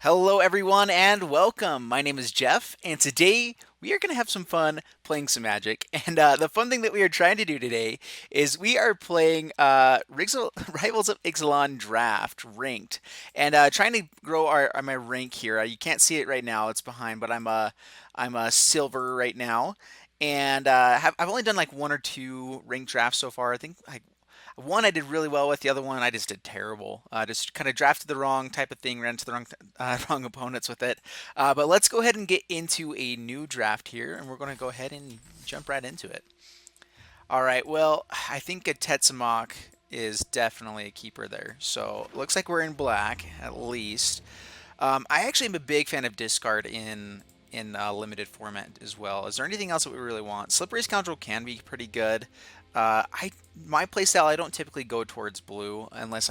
Hello, everyone, and welcome. My name is Jeff, and today we are going to have some fun playing some Magic. And the fun thing that we are trying to do today is we are playing Rivals of Ixalan Draft Ranked, and trying to grow my rank here. You can't see it right now; it's behind, but I'm a silver right now, and I've only done like one or two ranked drafts so far. I think like one I did really well with, the other one I just did terrible. Just kind of drafted the wrong type of thing, ran into the wrong opponents with it. But let's go ahead and get into a new draft here, and we're going to go ahead and jump right into it. All right, well, I think a Tetsamok is definitely a keeper there. So looks like we're in black at least. I actually am a big fan of discard in limited format as well. Is there anything else that we really want? Slippery Scoundrel can be pretty good. My playstyle, I don't typically go towards blue unless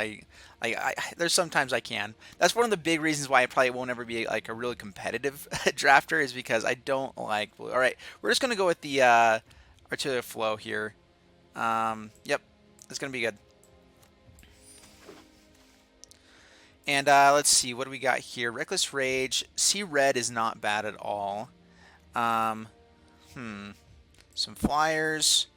there's sometimes I can. That's one of the big reasons why I probably won't ever be like a really competitive drafter, is because I don't like blue. All right, we're just gonna go with the artillery flow here. Yep, it's gonna be good. And let's see, what do we got here? Reckless Rage. See red is not bad at all. Um, some flyers.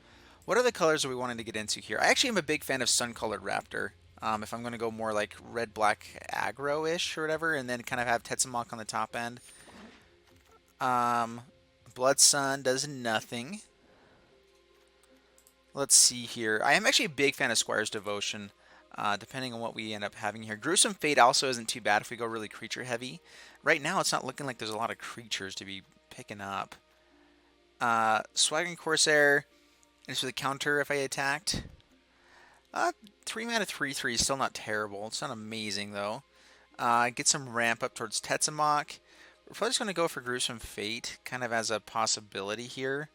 What other colors are we wanting to get into here? I actually am a big fan of Sun-Colored Raptor. If I'm going to go more like red-black aggro-ish or whatever, and then kind of have Tetsamok on the top end. Blood Sun does nothing. Let's see here. I am actually a big fan of Squire's Devotion, depending on what we end up having here. Gruesome Fate also isn't too bad if we go really creature-heavy. Right now, it's not looking like there's a lot of creatures to be picking up. Swaggering Corsair. And for the counter if I attacked. 3 mana 3/3 is still not terrible. It's not amazing though. Get some ramp up towards Tetsamok. We're probably just going to go for Gruesome Fate, kind of as a possibility here.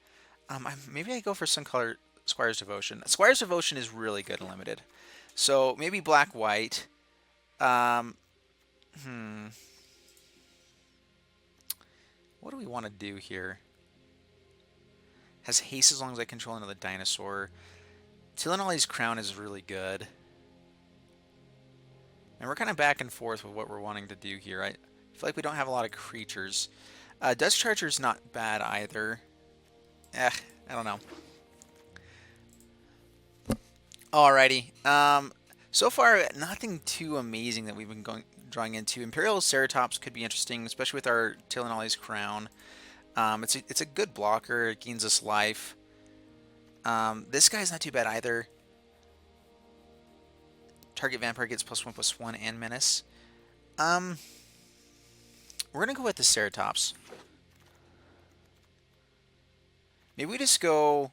Maybe I go for some color Squire's Devotion. Squire's Devotion is really good in limited. So maybe black-white. What do we want to do here? Has haste as long as I control another dinosaur. Tillinolly's Crown is really good. And we're kind of back and forth with what we're wanting to do here. I feel like we don't have a lot of creatures. Dust Charger's not bad either. I don't know. Alrighty. So far, nothing too amazing that we've been drawing into. Imperial Ceratops could be interesting, especially with our Tillinolly's Crown. It's a good blocker. It gains us life. This guy's not too bad either. Target vampire gets +1/+1 and menace. We're gonna go with the Ceratops. Maybe we just go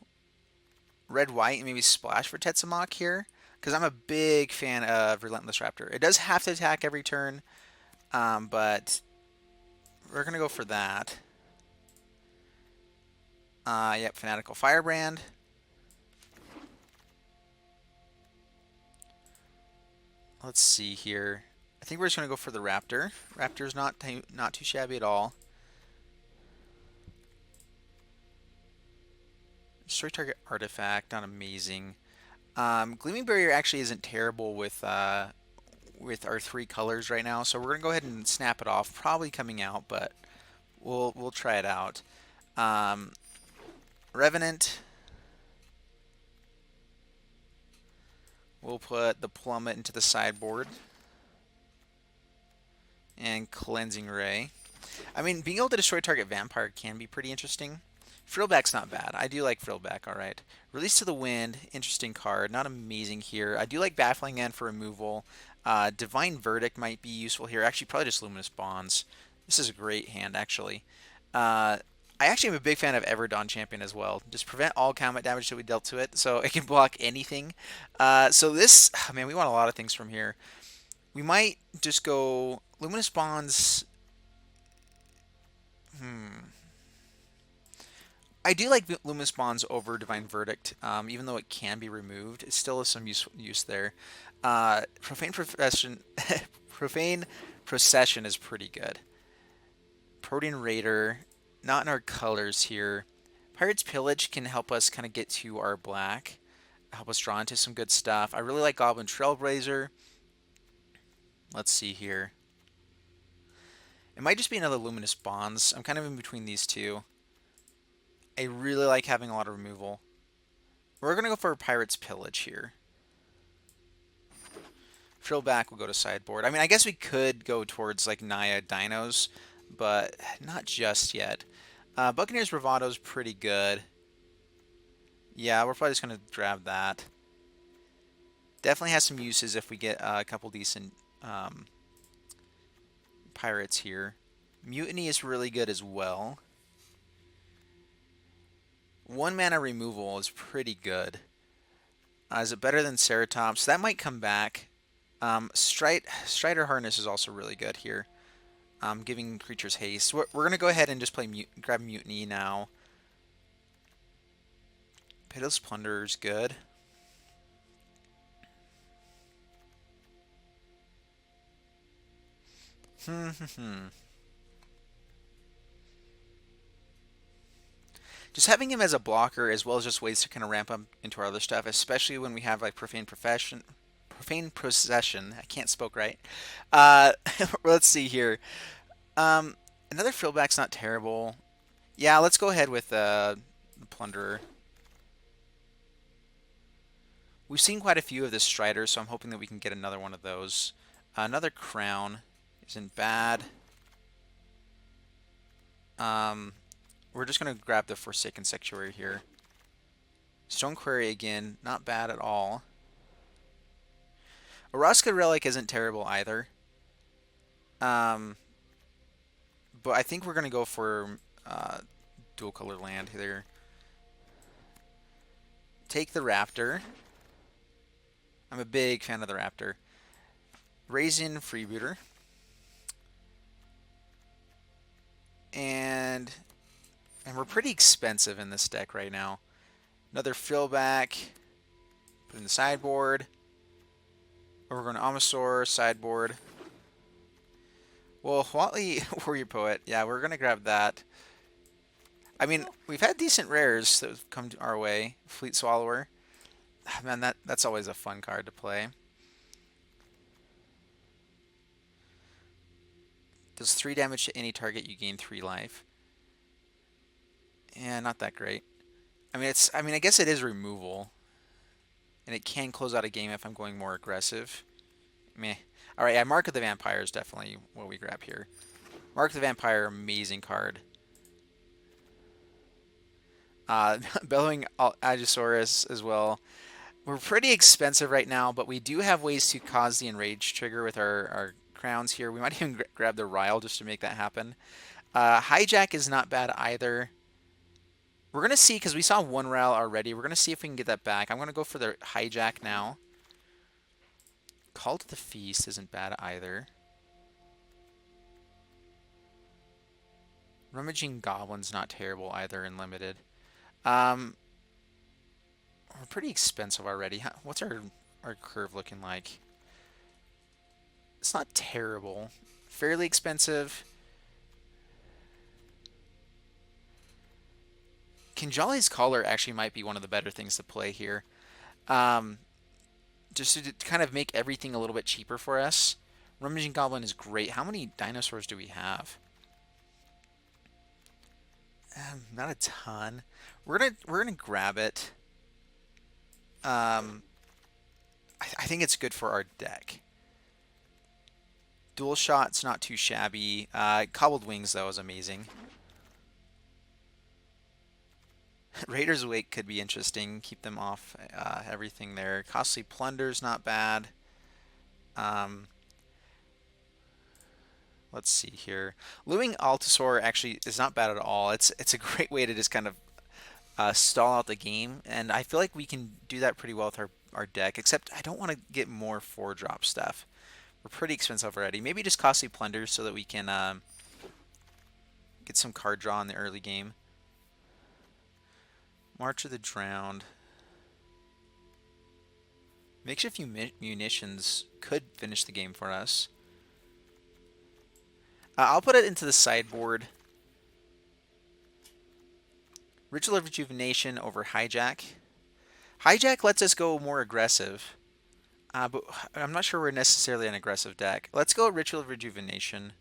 red-white and maybe splash for Tetsamok here, because I'm a big fan of Relentless Raptor. It does have to attack every turn, but we're gonna go for that. Yep, Fanatical Firebrand. Let's see here. I think we're just going to go for the Raptor. Raptor's not too shabby at all. Destroy target artifact, not amazing. Gleaming Barrier actually isn't terrible with our 3 colors right now, so we're going to go ahead and snap it off. Probably coming out, but we'll try it out. Revenant. We'll put the Plummet into the sideboard. And Cleansing Ray. I mean, being able to destroy target vampire can be pretty interesting. Frillback's not bad. I do like Frillback, alright. Release to the Wind, interesting card. Not amazing here. I do like Baffling End for removal. Divine Verdict might be useful here. Actually, probably just Luminous Bonds. This is a great hand, actually. I actually am a big fan of Everdawn Champion as well. Just prevent all combat damage that we dealt to it, so it can block anything. So this, man, we want a lot of things from here. We might just go Luminous Bonds. I do like Luminous Bonds over Divine Verdict, even though it can be removed. It still has some use there. Profane Procession, Profane Procession is pretty good. Protean Raider, not in our colors here. Pirate's Pillage can help us kind of get to our black, help us draw into some good stuff. I really like Goblin Trailblazer. Let's see here. It might just be another Luminous Bonds. I'm kind of in between these two. I really like having a lot of removal. We're going to go for a Pirate's Pillage here. Drill back, we'll go to sideboard. I mean, I guess we could go towards like Naya Dinos, but not just yet. Buccaneers Bravado is pretty good. Yeah, we're probably just going to grab that. Definitely has some uses if we get a couple decent pirates here. Mutiny is really good as well. 1 mana removal is pretty good. Is it better than Ceratops? That might come back. Strider Harness is also really good here. Giving creatures haste. We're going to go ahead and just play grab Mutiny now. Pitiless Plunder is good. Just having him as a blocker as well as just ways to kind of ramp up into our other stuff, especially when we have like Profane Possession. I can't spoke right. Let's see here. Another Frillback's not terrible. Yeah, let's go ahead with the Plunderer. We've seen quite a few of this Strider, so I'm hoping that we can get another one of those. Another Crown isn't bad. We're just going to grab the Forsaken Sanctuary here. Stone Quarry again, not bad at all. Oraska Relic isn't terrible either. But I think we're going to go for dual color land here. Take the Raptor. I'm a big fan of the Raptor. Raisin Freebooter. And we're pretty expensive in this deck right now. Another Frillback. Put in the sideboard. Or we're going to Amasaur, sideboard. Well, Huatli Warrior Poet. Yeah, we're going to grab that. I mean, we've had decent rares that have come our way. Fleet Swallower. Man, that's always a fun card to play. Does 3 damage to any target, you gain 3 life. Yeah, not that great. I mean, I guess it is removal. And it can close out a game if I'm going more aggressive. Meh. Alright, yeah, Mark of the Vampire is definitely what we grab here. Mark of the Vampire, amazing card. Bellowing Agisaurus as well. We're pretty expensive right now, but we do have ways to cause the Enrage trigger with our crowns here. We might even grab the Ryle just to make that happen. Hijack is not bad either. We're going to see, because we saw 1 Ryle already, we're going to see if we can get that back. I'm going to go for the Hijack now. Call to the Feast isn't bad either. Rummaging Goblin's not terrible either in Limited. We're pretty expensive already. What's our curve looking like? It's not terrible. Fairly expensive. Kinjali's Collar actually might be one of the better things to play here. Just to kind of make everything a little bit cheaper for us. Rummaging Goblin is great. How many dinosaurs do we have? Not a ton. We're gonna grab it. I think it's good for our deck. Dual Shot's not too shabby. Cobbled Wings though is amazing. Raider's Wake could be interesting. Keep them off everything there. Costly Plunder's not bad. Let's see here. Looming Altasaur actually is not bad at all. It's a great way to just kind of stall out the game, and I feel like we can do that pretty well with our deck, except I don't want to get more 4-drop stuff. We're pretty expensive already. Maybe just Costly Plunder so that we can get some card draw in the early game. March of the Drowned. Makeshift Munitions could finish the game for us. I'll put it into the sideboard. Ritual of Rejuvenation over Hijack. Hijack lets us go more aggressive. But I'm not sure we're necessarily an aggressive deck. Let's go Ritual of Rejuvenation.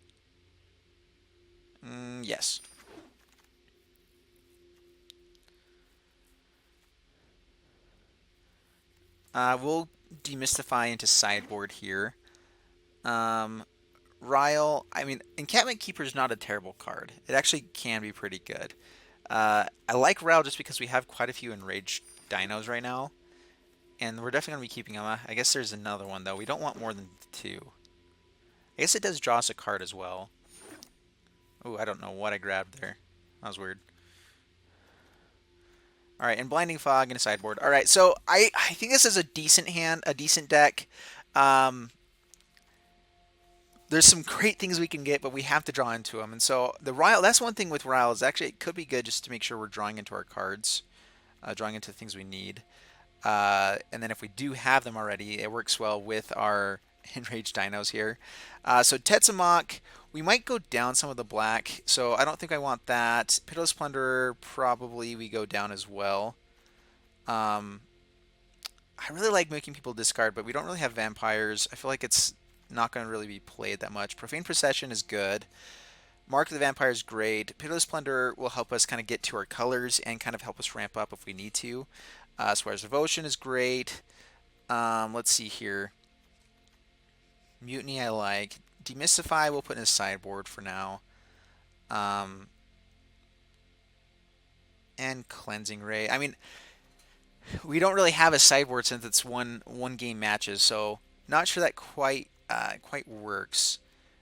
Yes. We'll demystify into sideboard here. Ryle, I mean, Encampment Keeper is not a terrible card. It actually can be pretty good. I like Ryle just because we have quite a few enraged dinos right now, and we're definitely going to be keeping them. I guess there's another one, though. We don't want more than 2. I guess it does draw us a card as well. Oh, I don't know what I grabbed there. That was weird. All right, and Blinding Fog and a sideboard. All right, so I think this is a decent hand, a decent deck. There's some great things we can get, but we have to draw into them. And so the Ryle, that's one thing with Ryle is actually it could be good just to make sure we're drawing into our cards, drawing into the things we need. And then if we do have them already, it works well with our enraged dinos here. So Tetsamok, we might go down some of the black, so I don't think I want that. Pitiless Plunderer, probably we go down as well. I really like making people discard, but we don't really have vampires. I feel like it's not going to really be played that much. Profane Procession is good. Mark of the Vampire is great. Pitiless Plunderer will help us kind of get to our colors and kind of help us ramp up if we need to. Swear's Devotion is great. Let's see here. Mutiny I like. Demystify we'll put in a sideboard for now. And Cleansing Ray. I mean, we don't really have a sideboard since it's one game matches, so not sure that quite works.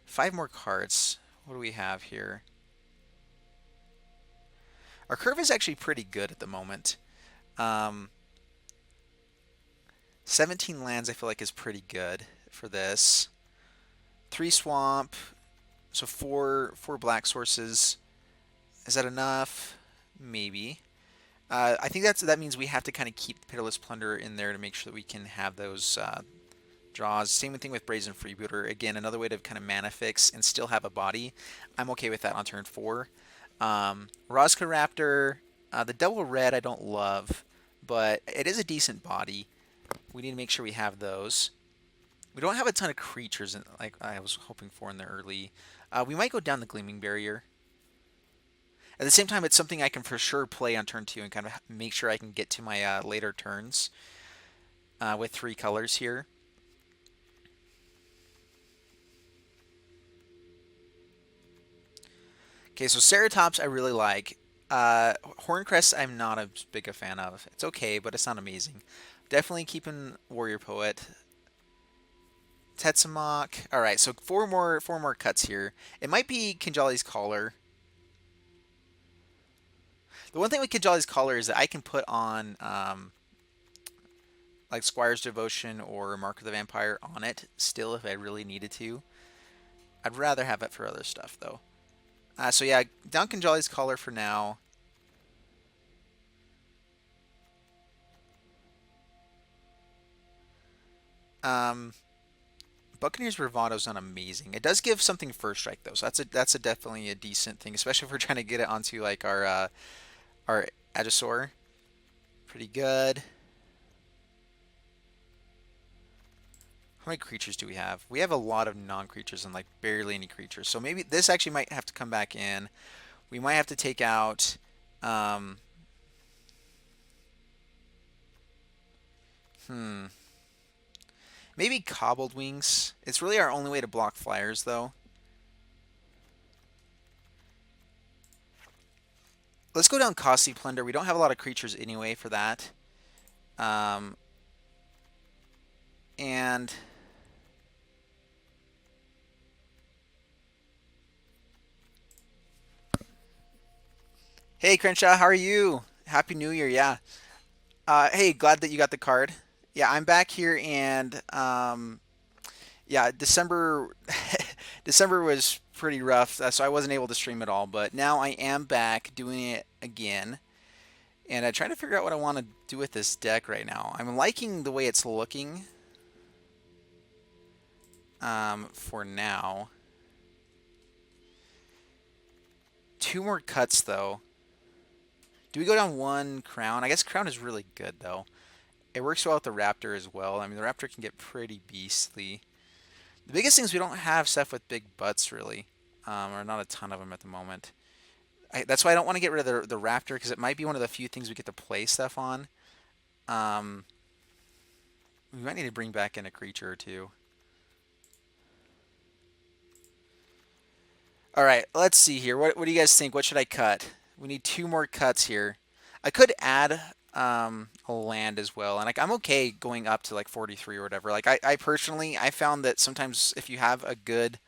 5 more cards. What do we have here? Our curve is actually pretty good at the moment. 17 lands I feel like is pretty good for this. 3 swamp, so 4 black sources. Is that enough? Maybe. I think that means we have to kind of keep Pitiless Plunderer in there to make sure that we can have those draws. Same thing with Brazen Freebooter. Again, another way to kind of mana fix and still have a body. I'm okay with that on turn 4. Rosca Raptor, the double red I don't love, but it is a decent body. We need to make sure we have those. We don't have a ton of creatures like I was hoping for in the early. We might go down the Gleaming Barrier. At the same time, it's something I can for sure play on turn 2 and kind of make sure I can get to my later turns with 3 colors here. Okay, so Ceratops I really like. Horncrest I'm not as big a fan of. It's okay, but it's not amazing. Definitely keeping Warrior Poet. Tetsamok. All right, so four more cuts here. It might be Kinjali's Collar. The one thing with Kinjali's Collar is that I can put on like Squire's Devotion or Mark of the Vampire on it still if I really needed to. I'd rather have it for other stuff though. So yeah, down Kinjali's Collar for now. Buccaneers Bravado is not amazing. It does give something first strike though, so that's a definitely a decent thing, especially if we're trying to get it onto like our Agisaur. Pretty good. How many creatures do we have? We have a lot of non-creatures and like barely any creatures. So maybe this actually might have to come back in. We might have to take out maybe Cobbled Wings. It's really our only way to block flyers though. Let's go down Costly Plunder. We don't have a lot of creatures anyway for that. And hey, Crenshaw, how are you? Happy New Year, yeah. Hey, glad that you got the card. Yeah, I'm back here, and yeah, December December was pretty rough, so I wasn't able to stream at all. But now I am back doing it again, and I'm trying to figure out what I want to do with this deck right now. I'm liking the way it's looking for now. 2 more cuts though. Do we go down 1 Crown? I guess Crown is really good though. It works well with the Raptor as well. I mean, the Raptor can get pretty beastly. The biggest thing is we don't have stuff with big butts really. or not a ton of them at the moment. That's why I don't want to get rid of the raptor, because it might be one of the few things we get to play stuff on. We might need to bring back in a creature or two. All right, let's see here. What do you guys think? What should I cut? We need 2 more cuts here. I could add a land as well, and like I'm okay going up to like 43 or whatever. Like I personally, I found that sometimes if you have a good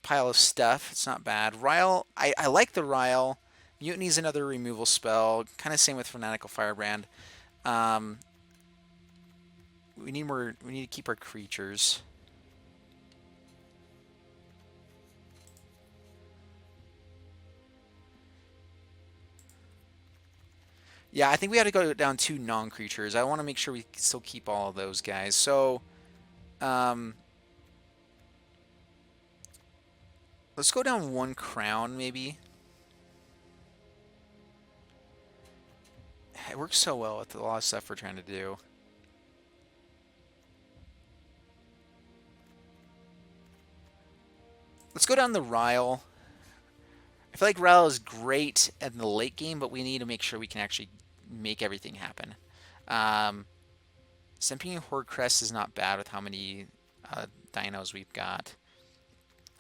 pile of stuff, it's not bad. Ryle, I like the Ryle. Mutiny's another removal spell. Kind of same with Fanatical Firebrand. Um, we need more. We need to keep our creatures. Yeah, I think we have to go down 2 non-creatures. I want to make sure we still keep all of those guys. So, let's go down 1 crown, maybe. It works so well with a lot of stuff we're trying to do. Let's go down the Ryle. I feel like Ryle is great in the late game, but we need to make sure we can actually make everything happen. Sempering Horcrest is not bad with how many dinos we've got.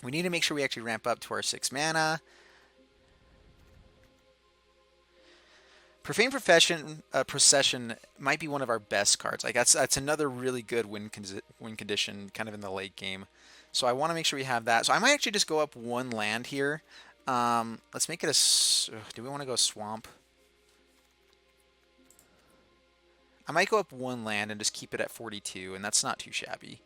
We need to make sure we actually ramp up to our 6 mana. Profane Procession might be one of our best cards. Like that's another really good win condition kind of in the late game. So I want to make sure we have that. So I might actually just go up 1 land here. Let's make it a... do we want to go swamp? I might go up 1 land and just keep it at 42, and that's not too shabby.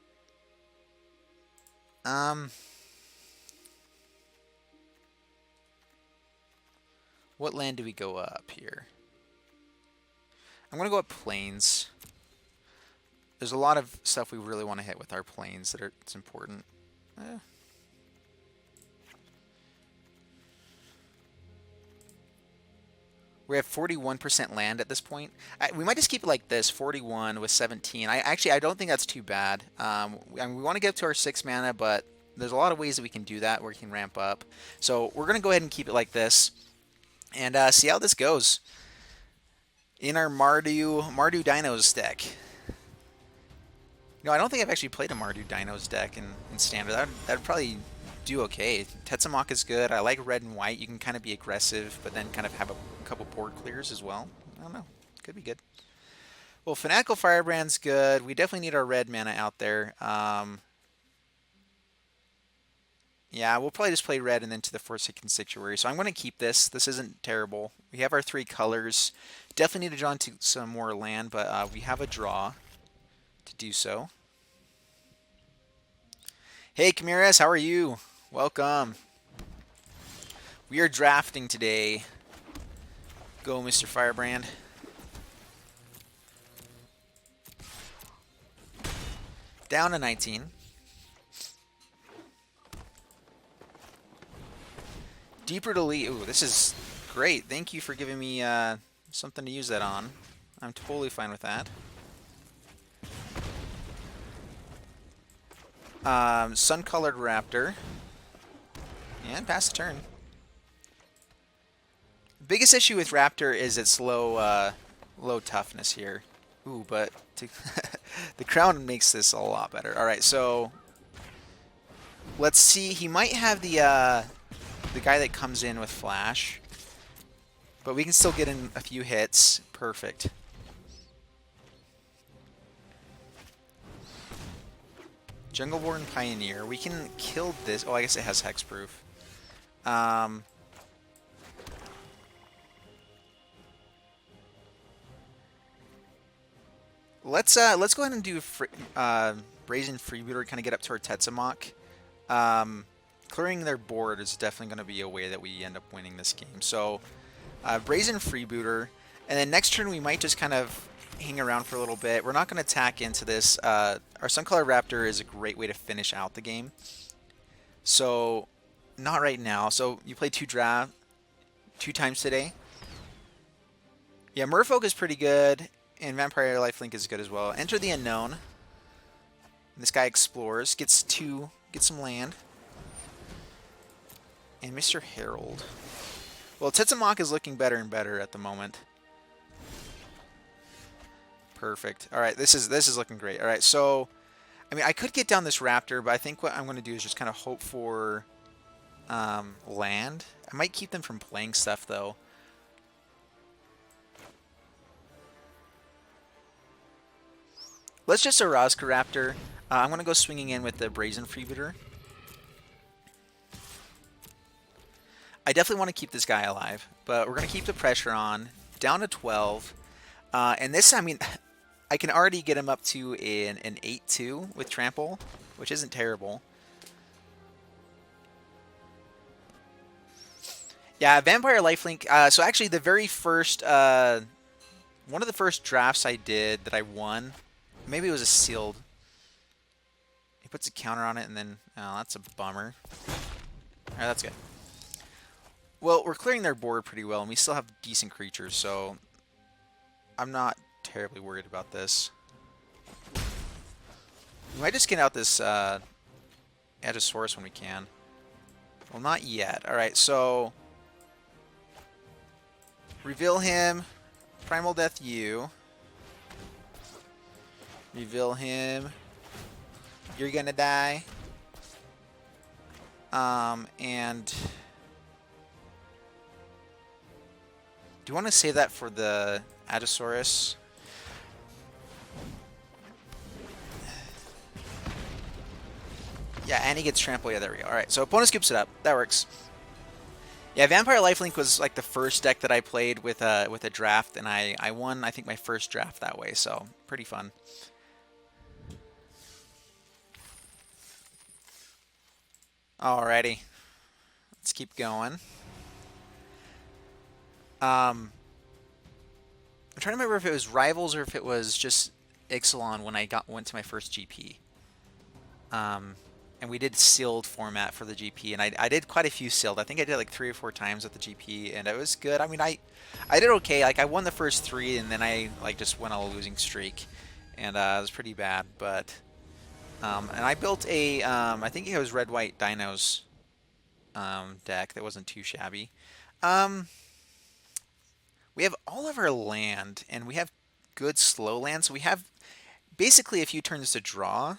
What land do we go up here? I'm going to go up plains. There's a lot of stuff we really want to hit with our plains it's important. We have 41% land at this point. We might just keep it like this, 41 with 17. I don't think that's too bad. I mean, we want to get up to our 6 mana, but there's a lot of ways that we can do that where we can ramp up. So we're going to go ahead and keep it like this and see how this goes in our MARDU Dinos deck. No, I don't think I've actually played a MARDU Dinos deck in Standard. That'd probably do okay. Tetsamok is good. I like red and white. You can kind of be aggressive, but then kind of have a couple board clears as well. I don't know. Could be good. Well, Fanatical Firebrand's good. We definitely need our red mana out there. Yeah, we'll probably just play red and then to the Forsaken Sanctuary. So I'm going to keep this. This isn't terrible. We have our 3 colors. Definitely need to draw into some more land, but we have a draw to do so. Hey, Camiras, how are you? Welcome. We are drafting today. Go, Mr. Firebrand. Down to 19. Deeper Delete. Ooh, this is great. Thank you for giving me something to use that on. I'm totally fine with that. Sun-Colored Raptor. And pass the turn. Biggest issue with Raptor is its low toughness here. Ooh, but the crown makes this a lot better. All right, so let's see. He might have the guy that comes in with Flash, but we can still get in a few hits. Perfect. Jungleborn Pioneer. We can kill this. Oh, I guess it has hexproof. Let's go ahead and do Brazen Freebooter, kind of get up to our Tetsamok. Clearing their board is definitely going to be a way that we end up winning this game. So Brazen Freebooter, and then next turn we might just kind of hang around for a little bit. We're not going to attack into this. Our Suncolor Raptor is a great way to finish out the game. So not right now. So you play 2 times today. Yeah, Merfolk is pretty good. And Vampire Lifelink is good as well. Enter the Unknown. This guy explores, gets some land. And Mr. Harold. Well, Tetsumok is looking better and better at the moment. Perfect. All right, this is looking great. All right, so I mean, I could get down this raptor, but I think what I'm going to do is just kind of hope for land. I might keep them from playing stuff though. Let's just Orazka Raptor. I'm going to go swinging in with the Brazen Freebooter. I definitely want to keep this guy alive, but we're going to keep the pressure on. Down to 12. And this, I mean, I can already get him up to an 8-2 with Trample, which isn't terrible. Yeah, Vampire Lifelink. So actually the very first, one of the first drafts I did that I won, maybe it was a sealed. He puts a counter on it and then, oh, that's a bummer. All right, that's good. Well, we're clearing their board pretty well, and we still have decent creatures, so I'm not terribly worried about this. We might just get out this Edgesaurus when we can. Well, not yet. All right, so reveal him. Primal Death you. Reveal him. You're gonna die. And do you want to save that for the Edgesaurus? Yeah, and he gets trampled. Yeah, there we go. All right, so opponent scoops it up. That works. Yeah, Vampire Lifelink was like the first deck that I played with a draft, and I won, I think, my first draft that way, so pretty fun. Alrighty. Let's keep going. I'm trying to remember if it was Rivals or if it was just Ixalan when I went to my first GP. And we did sealed format for the GP, and I did quite a few sealed. I think I did like 3 or 4 times at the GP, and it was good. I mean, I did okay. Like I won the first 3, and then I like just went on a losing streak, and it was pretty bad. But and I built a I think it was red white dinos deck that wasn't too shabby. We have all of our land, and we have good slow land, so we have basically a few turns to draw.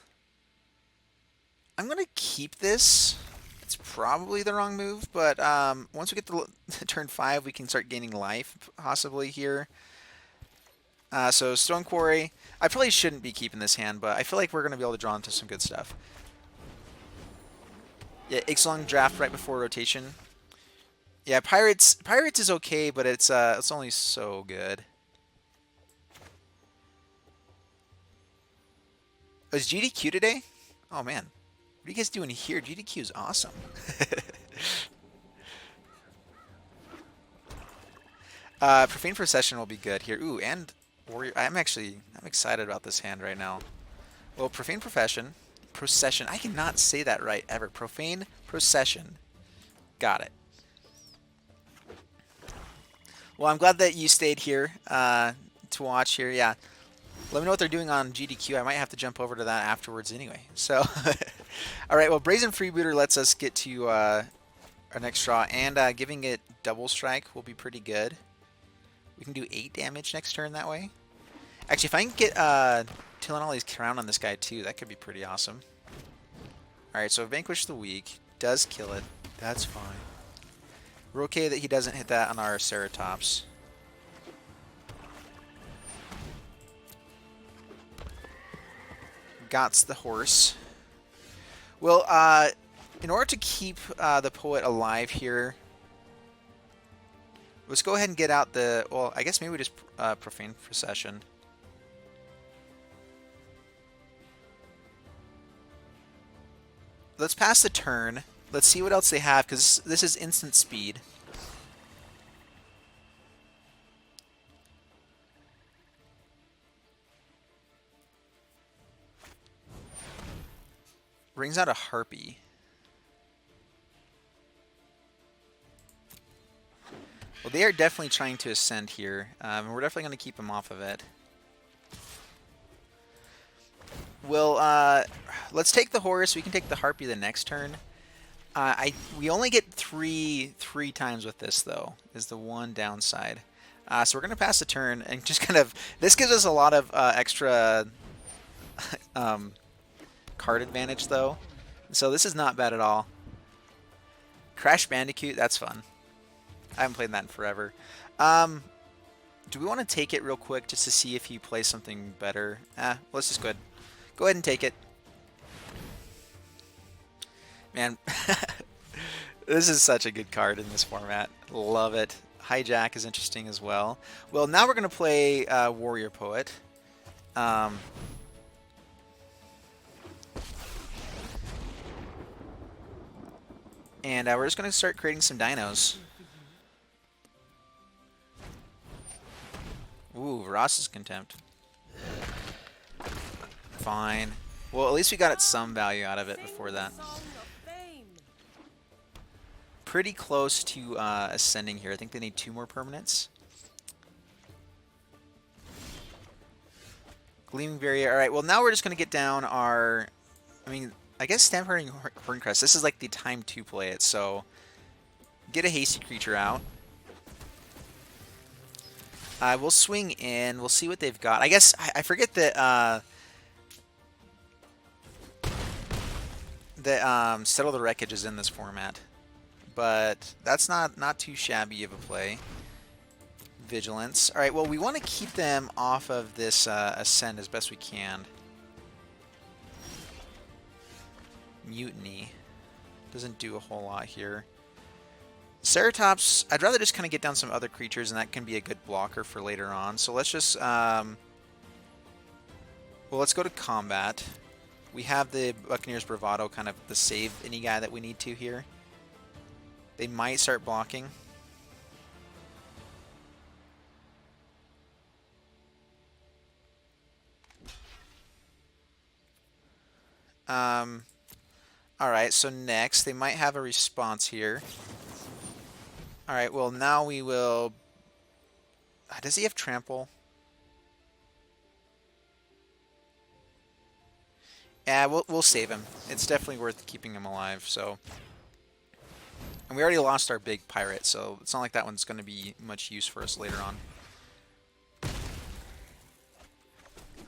I'm going to keep this. It's probably the wrong move, but once we get to turn 5, we can start gaining life, possibly here. So Stone Quarry. I probably shouldn't be keeping this hand, but I feel like we're going to be able to draw into some good stuff. Yeah, Ixalan draft right before rotation. Yeah, Pirates is okay, but it's only so good. Oh, is GDQ today? Oh man. What are you guys doing here? GDQ is awesome. Profane Procession will be good here. Ooh, and Warrior. I'm excited about this hand right now. Well, Profane Procession. I cannot say that right ever. Profane Procession. Got it. Well, I'm glad that you stayed here to watch here. Yeah. Let me know what they're doing on GDQ. I might have to jump over to that afterwards anyway. So, all right. Well, Brazen Freebooter lets us get to our next draw, and giving it double strike will be pretty good. We can do 8 damage next turn that way. Actually, if I can get Tillinolli's Crown on this guy too, that could be pretty awesome. All right. So Vanquish the Weak does kill it. That's fine. We're okay that he doesn't hit that on our Ceratops. Gots the horse. Well, in order to keep the poet alive here, let's go ahead and get out the... Well, I guess maybe we just Profane Procession. Let's pass the turn. Let's see what else they have, because this is instant speed. Brings out a Harpy. Well, they are definitely trying to ascend here. We're definitely going to keep them off of it. Well, let's take the horse. We can take the Harpy the next turn. We only get three times with this though, is the one downside. So we're gonna pass the turn and just kind of this gives us a lot of extra um, card advantage though. So this is not bad at all. Crash Bandicoot, that's fun. I haven't played that in forever. Do we want to take it real quick just to see if he plays something better? Let's just go ahead and take it. Man, this is such a good card in this format. Love it. Hijack is interesting as well. Well, now we're going to play Warrior Poet. And we're just going to start creating some dinos. Ooh, Ross's Contempt. Fine. Well, at least we got some value out of it before that. Pretty close to ascending here. I think they need 2 more permanents. Gleaming Barrier. Alright, well now we're just going to get down our... I mean, I guess Stampede Horncrest. This is like the time to play it, so... Get a hasty creature out. We'll swing in. We'll see what they've got. I guess I forget that Settle the Wreckage is in this format, but that's not too shabby of a play. Vigilance. All right. Well, we want to keep them off of this ascend as best we can. Mutiny doesn't do a whole lot here. Ceratops, I'd rather just kind of get down some other creatures, and that can be a good blocker for later on. So let's just, well, let's go to combat. We have the Buccaneers Bravado, kind of the save any guy that we need to here. They might start blocking. Alright, so next, they might have a response here. Alright, well now we will... does he have trample? Yeah, we'll save him. It's definitely worth keeping him alive, so... And we already lost our big pirate, so it's not like that one's going to be much use for us later on.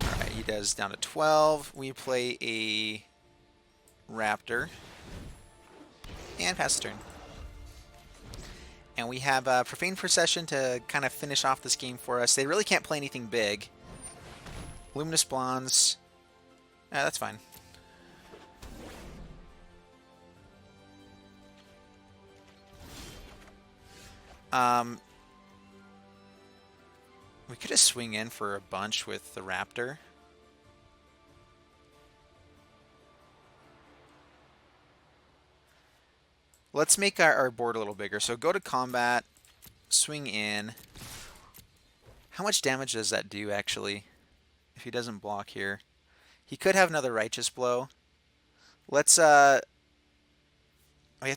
Alright, he does down to 12. We play a Raptor. And pass the turn. And we have Profane Procession to kind of finish off this game for us. They really can't play anything big. Luminous Blondes. That's fine. We could just swing in for a bunch with the Raptor. Let's make our board a little bigger. So go to combat, swing in. How much damage does that do, actually, if he doesn't block here? He could have another Righteous Blow. Let's, we have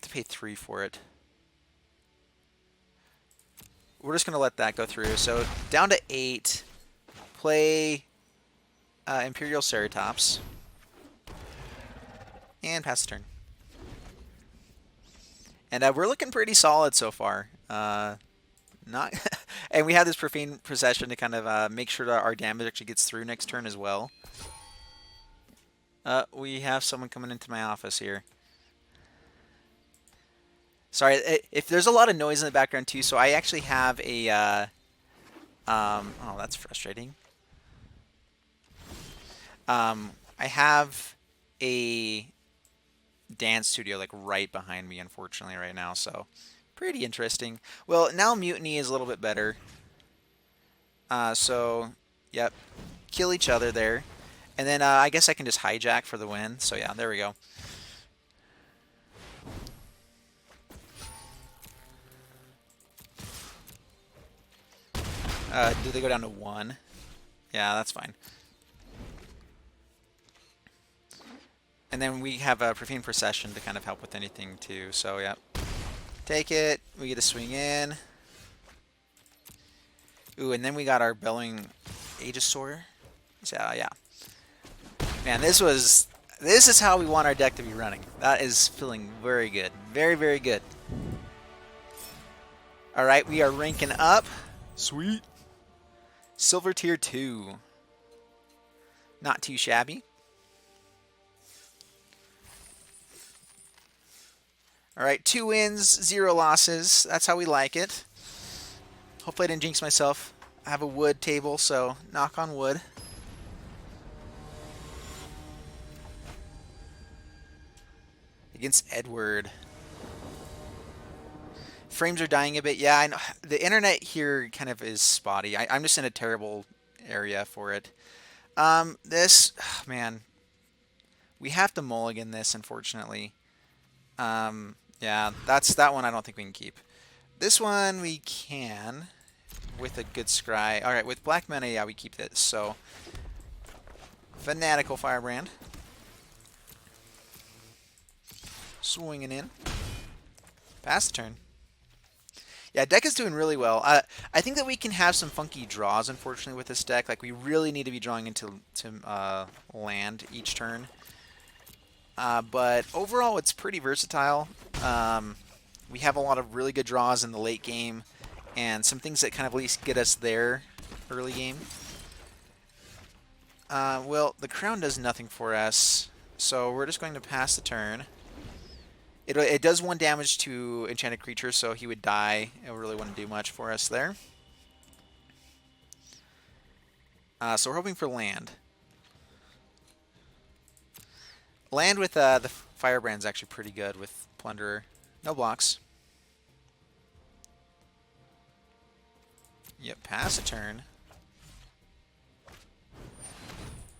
to pay 3 for it. We're just going to let that go through. So down to 8. Play Imperial Ceratops. And pass the turn. And we're looking pretty solid so far. Not, and we have this Profane Procession to kind of make sure that our damage actually gets through next turn as well. We have someone coming into my office here. Sorry, if there's a lot of noise in the background too, so I actually have a... oh, that's frustrating. I have a dance studio like right behind me, unfortunately, right now, so pretty interesting. Well, now Mutiny is a little bit better. So, yep, kill each other there. And then I guess I can just hijack for the win. So yeah, there we go. Do they go down to 1? Yeah, that's fine. And then we have a Profane Procession to kind of help with anything too. So yeah, take it. We get to swing in. Ooh, and then we got our Bellowing Aegisaur. So yeah. Man, this was This is how we want our deck to be running. That is feeling very good. Very, very good. All right, we are ranking up. Sweet. Silver tier 2. Not too shabby. All right, 2 wins, 0 losses. That's how we like it. Hopefully I didn't jinx myself. I have a wood table, so knock on wood. Against Edward. Frames are dying a bit. Yeah, I know. The internet here kind of is spotty. I'm just in a terrible area for it. This, man, we have to mulligan this, unfortunately. Yeah, that one I don't think we can keep. This one we can with a good scry. All right, with black mana, yeah, we keep this. So, Fanatical Firebrand. Swinging in. Pass the turn. Yeah, deck is doing really well. I think that we can have some funky draws, unfortunately, with this deck. Like, we really need to be drawing into land each turn. But overall, it's pretty versatile. We have a lot of really good draws in the late game, and some things that kind of at least get us there early game. Well, the crown does nothing for us, so we're just going to pass the turn. It does 1 damage to enchanted creatures, so he would die. It really wouldn't do much for us there. So we're hoping for land. Land with the Firebrand's actually pretty good with Plunderer. No blocks. Yep, pass a turn.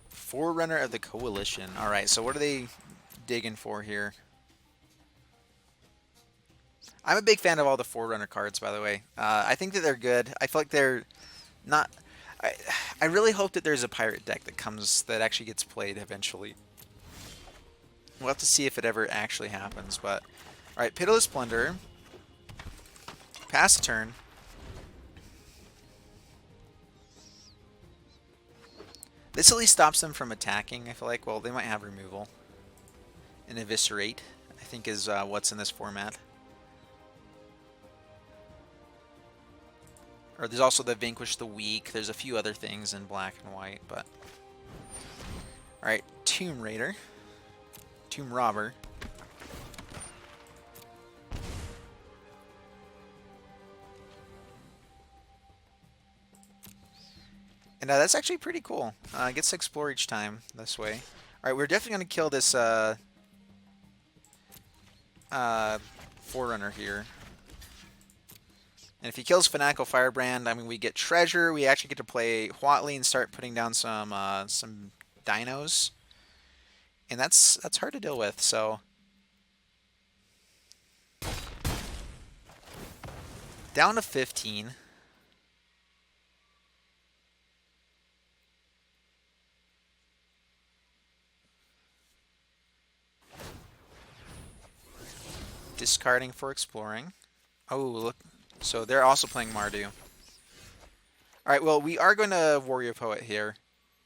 Forerunner of the Coalition. Alright, so what are they digging for here? I'm a big fan of all the Forerunner cards, by the way. I think that they're good. I feel like they're not... I really hope that there's a pirate deck that actually gets played eventually. We'll have to see if it ever actually happens, but... Alright, Pitiless Plunder. Pass the turn. This at least stops them from attacking, I feel like. Well, they might have removal. And Eviscerate, I think, is what's in this format. Or there's also the Vanquish the Weak. There's a few other things in black and white, but... Alright, Tomb Raider. Tomb Robber. And that's actually pretty cool. Gets to explore each time this way. Alright, we're definitely going to kill this Forerunner here. And if he kills Fanatical Firebrand, I mean, we get treasure. We actually get to play Huatli and start putting down some dinos. And that's hard to deal with, so... Down to 15. Discarding for exploring. Oh, look. So they're also playing Mardu. Alright, well, we are going to Warrior Poet here.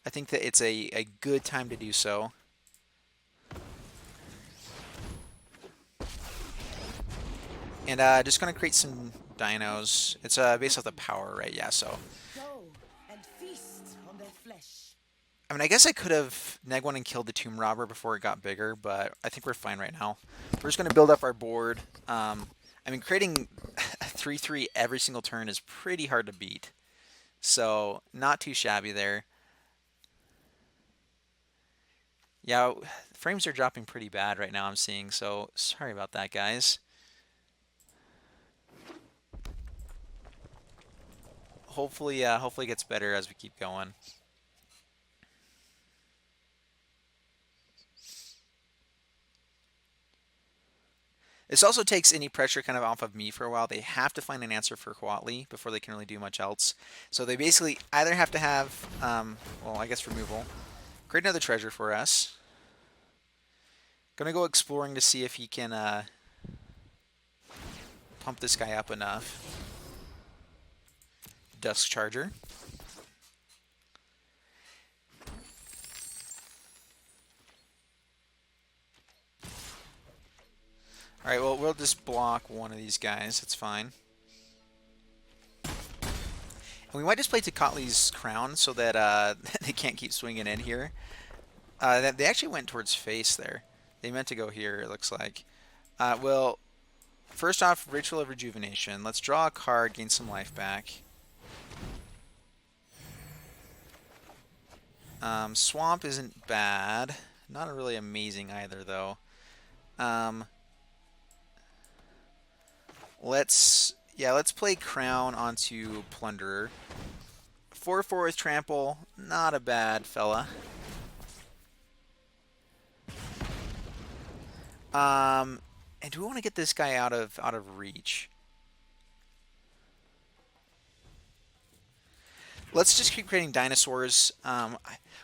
I think that it's a good time to do so. And just going to create some dinos. It's based off the power, right? Yeah, so. Go and feast on their flesh. I mean, I guess I could have neg one and killed the Tomb Robber before it got bigger, but I think we're fine right now. We're just going to build up our board. I mean, creating a 3/3 every single turn is pretty hard to beat. So, not too shabby there. Yeah, frames are dropping pretty bad right now, I'm seeing, so sorry about that, guys. Hopefully it gets better as we keep going. This also takes any pressure kind of off of me for a while. They have to find an answer for Huatli before they can really do much else. So they basically either have to have, well, I guess removal. Create another treasure for us. Gonna go exploring to see if he can pump this guy up enough. Dusk Charger. we'll just block one of these guys. It's fine. And we might just play Tecatli's Crown so that they can't keep swinging in here. They actually went towards face there. They meant to go here, it looks like. Well, first off, Ritual of Rejuvenation. Let's draw a card, gain some life back. Swamp isn't bad. Not really amazing either, though. Let's play Crown onto Plunderer. 4/4 with Trample, not a bad fella. And do we want to get this guy out of reach? Let's just keep creating dinosaurs.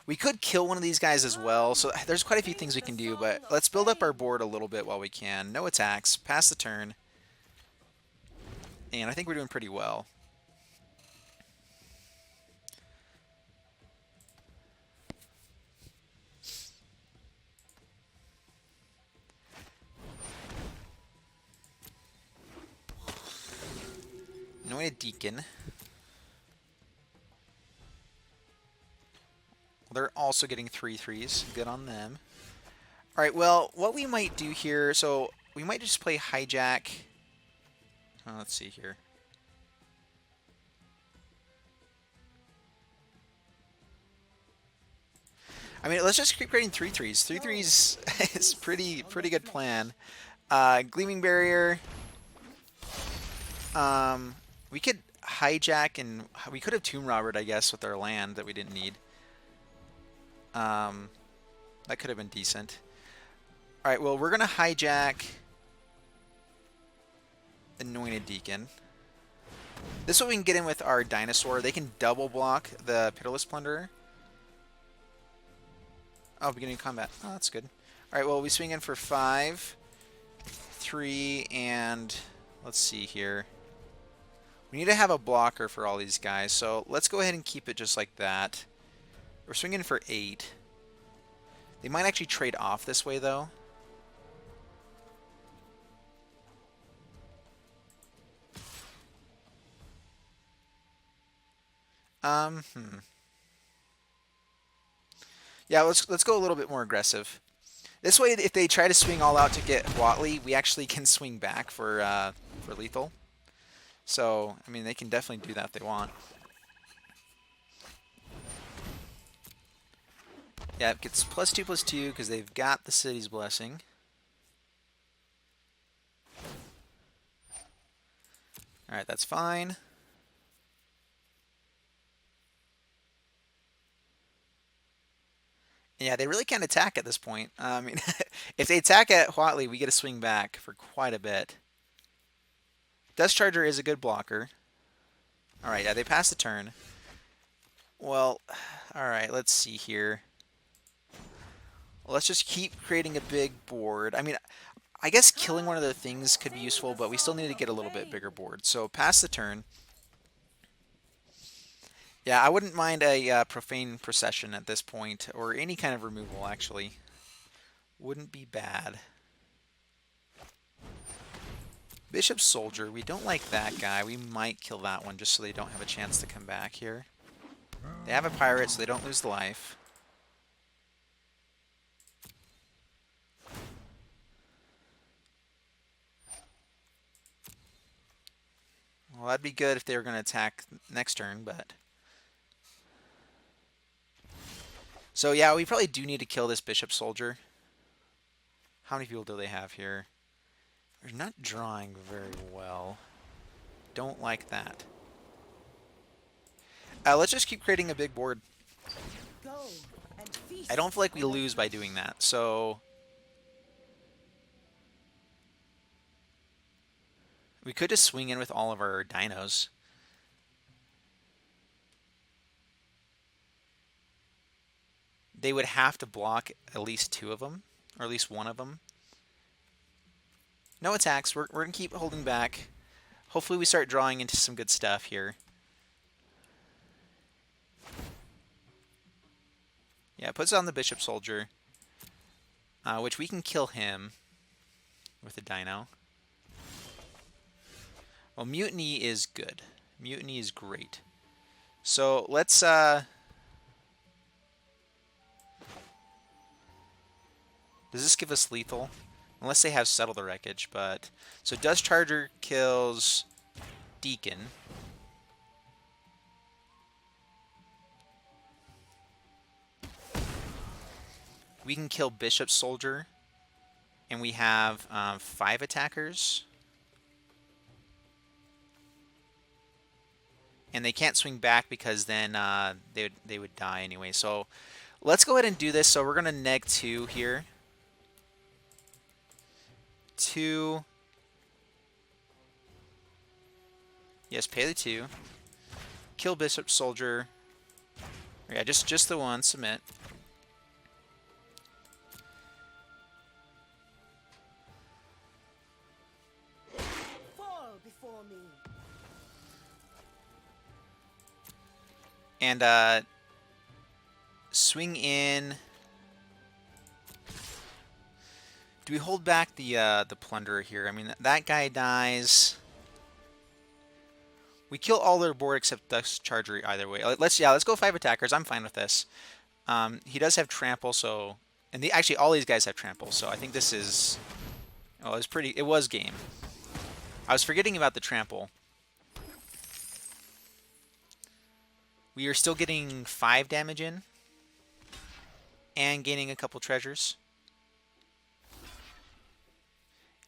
We could kill one of these guys as well, so there's quite a few things we can do, but let's build up our board a little bit while we can. No attacks, pass the turn, and I think we're doing pretty well. Anointed Deacon. They're also getting 3/3s. Good on them. All right, well, what we might do here, so we might just play Hijack. Oh, let's see here. I mean, let's just keep creating 3/3s. 3/3s is pretty good plan. Gleaming Barrier. We could hijack and we could have Tomb Robbered, I guess, with our land that we didn't need. That could have been decent. All right, well, we're gonna hijack Anointed Deacon. This way we can get in with our dinosaur. They can double block the Pitiless Plunderer. Oh, beginning of combat. Oh, that's good. All right, well, we swing in for 5, 3, and let's see here. We need to have a blocker for all these guys, so let's go ahead and keep it just like that. We're swinging for 8. They might actually trade off this way, though. Yeah, let's go a little bit more aggressive. This way, if they try to swing all out to get Watley, we actually can swing back for lethal. So, I mean, they can definitely do that if they want. Yeah, it gets +2/+2 because they've got the City's Blessing. Alright, that's fine. Yeah, they really can't attack at this point. I mean, if they attack at Huatley, we get a swing back for quite a bit. Dust Charger is a good blocker. Alright, yeah, they pass the turn. Well, alright, let's see here. Well, let's just keep creating a big board. I mean, I guess killing one of the things could be useful, but we still need to get a little bit bigger board. So pass the turn. Yeah, I wouldn't mind a Profane Procession at this point, or any kind of removal, actually. Wouldn't be bad. Bishop Soldier, we don't like that guy. We might kill that one just so they don't have a chance to come back here. They have a pirate, so they don't lose the life. Well, that'd be good if they were going to attack next turn, but... So yeah, we probably do need to kill this Bishop Soldier. How many people do they have here? They're not drawing very well. Don't like that. Let's just keep creating a big board. I don't feel like we lose by doing that, so... We could just swing in with all of our dinos. They would have to block at least 2 of them, or at least 1 of them. No attacks. We're going to keep holding back. Hopefully we start drawing into some good stuff here. Yeah, it puts on the Bishop Soldier, which we can kill him with a dino. Well, Mutiny is good. Mutiny is great. So let's does this give us lethal? Unless they have Settle the Wreckage, but so Dust Charger kills Deacon. We can kill Bishop Soldier, and we have 5 attackers. And they can't swing back because then they would die anyway. So let's go ahead and do this. So we're going to neg 2 here. 2. Yes, pay the 2. Kill Bishop Soldier. Yeah, just the one. Submit. Fall before me. And swing in. Do we hold back the Plunderer here? I mean, that guy dies. We kill all their board except Dust Charger either way. Let's go 5 attackers. I'm fine with this. He does have Trample, so actually all these guys have Trample, so I think this is it was game. I was forgetting about the Trample. We are still getting 5 damage in and gaining a couple treasures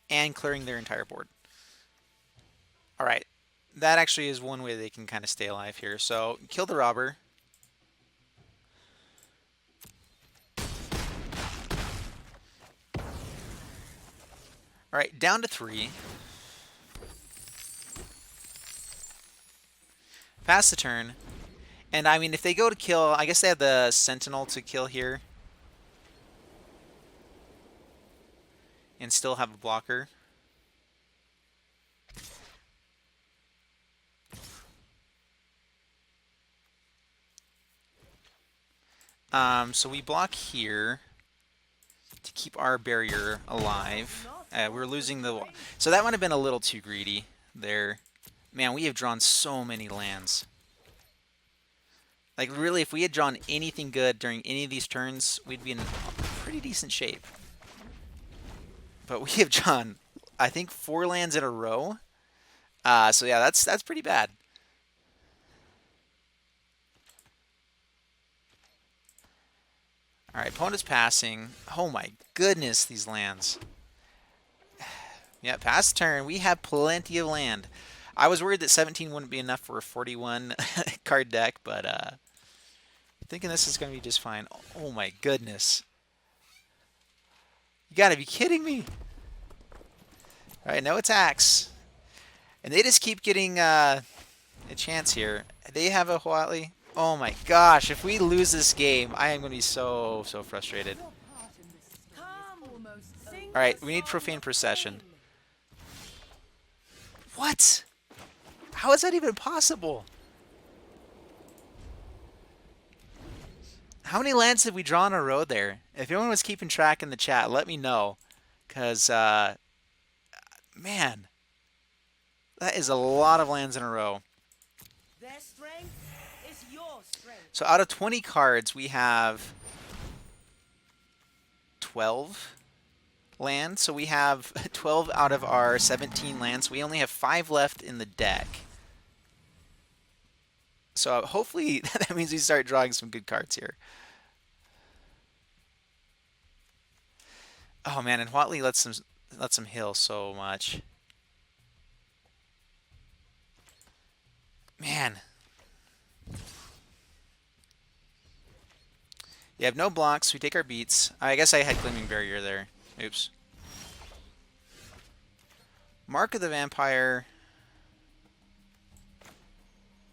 and clearing their entire board. All right. That actually is one way they can kind of stay alive here. So, kill the robber. Alright, down to 3. Pass the turn. And, I mean, if they go to kill... I guess they have the Sentinel to kill here. And still have a blocker. So we block here to keep our barrier alive. We're losing the... So that might have been a little too greedy there. Man, we have drawn so many lands. Like, really, if we had drawn anything good during any of these turns, we'd be in pretty decent shape. But we have drawn, I think, 4 lands in a row. So yeah, that's pretty bad. Alright, opponent's passing. Oh my goodness, these lands. Yeah, pass turn. We have plenty of land. I was worried that 17 wouldn't be enough for a 41 card deck, but thinking this is going to be just fine. Oh my goodness. You gotta be kidding me. Alright, no attacks. And they just keep getting a chance here. They have a Huatli. Oh my gosh, if we lose this game, I am going to be so frustrated. Alright, we need Profane Procession. What? How is that even possible? How many lands did we draw in a row there? If anyone was keeping track in the chat, let me know. Because, man, that is a lot of lands in a row. Their strength is your strength. So out of 20 cards, we have 12 lands. So we have 12 out of our 17 lands. We only have 5 left in the deck. So hopefully that means we start drawing some good cards here. Oh man, and Huatli lets them heal so much. Man. You have no blocks. We take our beats. I guess I had Gleaming Barrier there. Oops. Mark of the Vampire.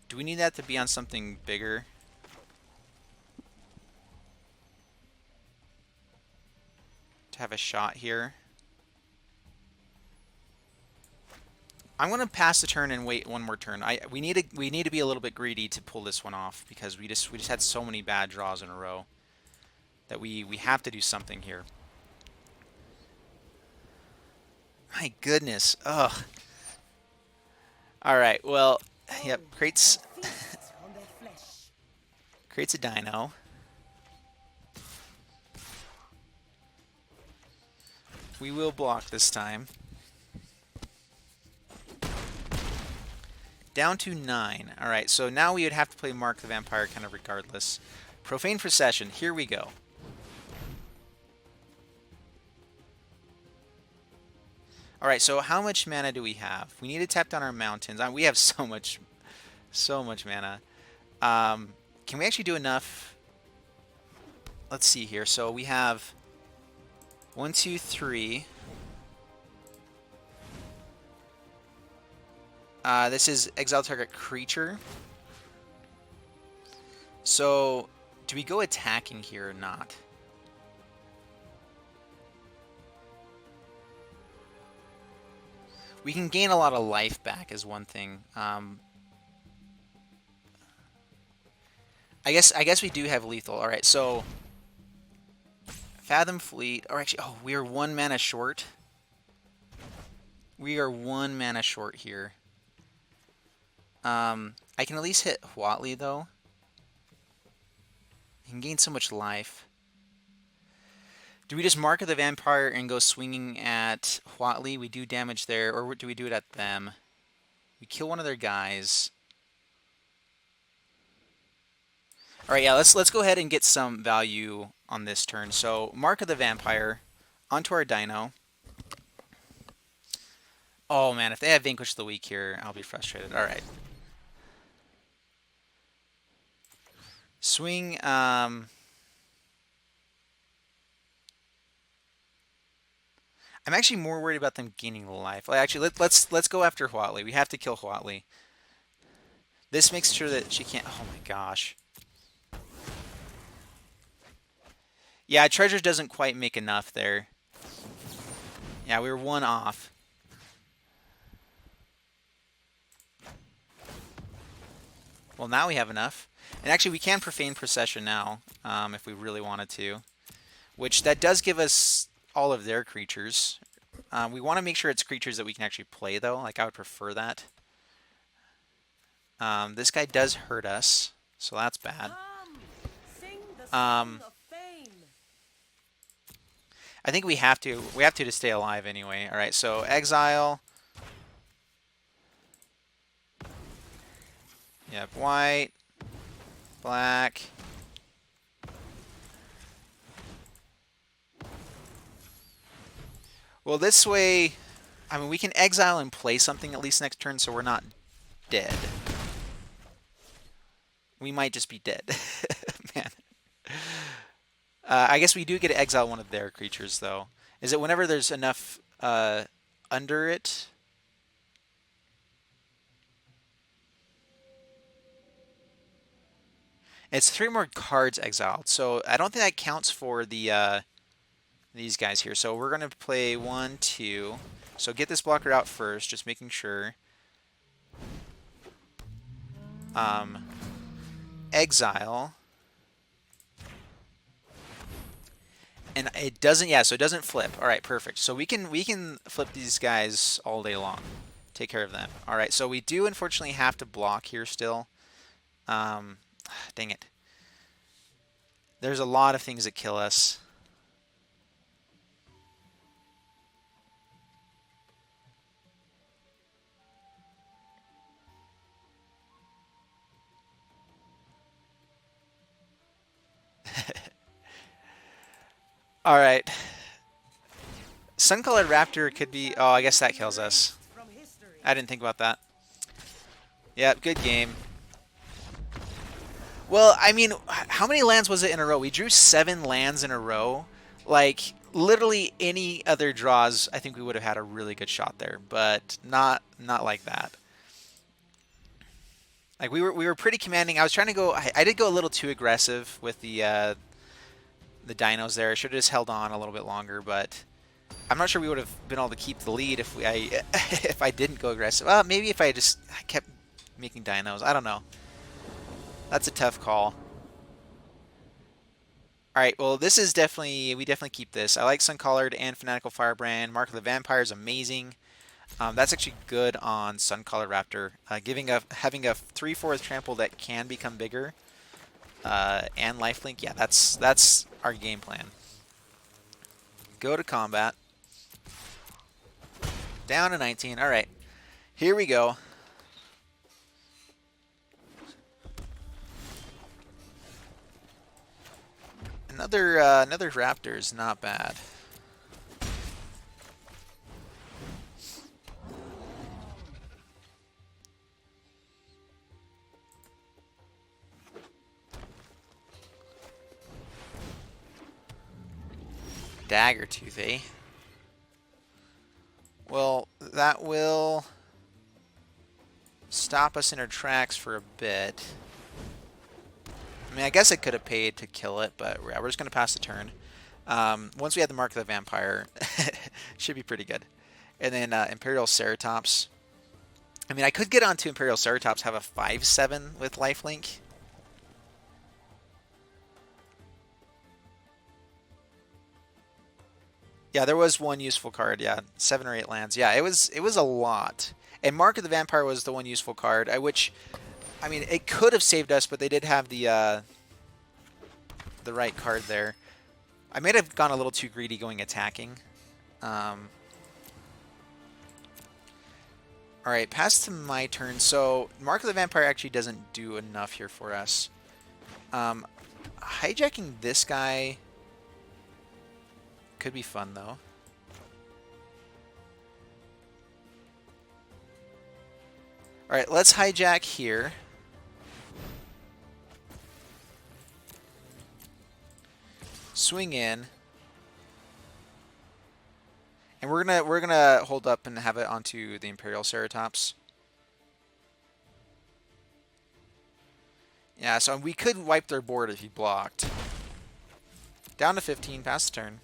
Do we need that to be on something bigger? To have a shot here. I'm going to pass the turn and wait one more turn. We need to be a little bit greedy to pull this one off because we just had so many bad draws in a row that we have to do something here. My goodness. Ugh. All right. Well, yep. All Creates will feast on their flesh. creates a dino. We will block this time. Down to 9. All right. So now we would have to play Mark the Vampire kind of regardless. Profane Procession. Here we go. All right. So how much mana do we have? We need to tap down our mountains. We have so much mana. Can we actually do enough? Let's see here. So we have 1, 2, 3. This is exile target creature. So do we go attacking here or not? We can gain a lot of life back is one thing. I guess we do have lethal. All right, so Fathom Fleet. Or actually, oh, we are 1 mana short. We are 1 mana short here. I can at least hit Huatli though. I can gain so much life. Do we just mark the Vampire and go swinging at Huatli? We do damage there, or do we do it at them? We kill one of their guys. All right, yeah, let's go ahead and get some value on this turn. So Mark of the Vampire onto our Dino. Oh man, if they have Vanquish the Weak here, I'll be frustrated. All right. Swing. I'm actually more worried about them gaining life. Well, actually, let's go after Huatli. We have to kill Huatli. This makes sure that she can't. Oh my gosh. Yeah, treasure doesn't quite make enough there. Yeah, we were 1 off. Well, now we have enough. And actually, we can Profane Procession now, if we really wanted to. Which, that does give us all of their creatures. We want to make sure it's creatures that we can actually play, though. Like, I would prefer that. This guy does hurt us, so that's bad. Come, sing the song of fame. I think we have to. We have to stay alive anyway. All right, so exile. Yep, white, black. Well, this way, I mean, we can exile and play something at least next turn, so we're not dead. We might just be dead. Man. I guess we do get to exile one of their creatures, though. Is it whenever there's enough under it? It's 3 more cards exiled, so I don't think that counts for the these guys here. So we're going to play 1, 2. So get this blocker out first, just making sure. Exile. And it doesn't, yeah, so it doesn't flip. All right, perfect. So we can flip these guys all day long. Take care of them. All right, so we do unfortunately have to block here still. Dang it. There's a lot of things that kill us. All right. Sun-colored raptor could be... Oh, I guess that kills us. From history. I didn't think about that. Yep, good game. Well, I mean, how many lands was it in a row? We drew 7 lands in a row. Like, literally any other draws, I think we would have had a really good shot there, but not like that. Like we were pretty commanding. I was trying to go. I did go a little too aggressive with the dinos there. I should have just held on a little bit longer, but I'm not sure we would have been able to keep the lead if if I didn't go aggressive. Well, maybe if I kept making dinos. I don't know. That's a tough call. All right, well, this is definitely, we definitely keep this. I like Sun-Colored and Fanatical Firebrand. Mark of the Vampire is amazing. That's actually good on Suncaller Raptor. Having a 3/4 trample that can become bigger and lifelink. Yeah, that's our game plan. Go to combat. Down to 19. All right, here we go. Another Raptor is not bad. Daggertooth, eh? Well, that will stop us in our tracks for a bit. I mean, I guess I could have paid to kill it, but we're just going to pass the turn. Once we have the Mark of the Vampire, should be pretty good. And then Imperial Ceratops. I mean, I could get onto Imperial Ceratops, have a 5/7 with lifelink. Yeah, there was one useful card. Yeah, 7 or 8 lands. Yeah, it was a lot. And Mark of the Vampire was the one useful card, which, I mean, it could have saved us, but they did have the right card there. I may have gone a little too greedy going attacking. All right, pass to my turn. So Mark of the Vampire actually doesn't do enough here for us. Hijacking this guy could be fun, though. All right, let's hijack here. Swing in. And we're gonna hold up and have it onto the Imperial Ceratops. Yeah, so we could wipe their board if he blocked. Down to 15, pass the turn.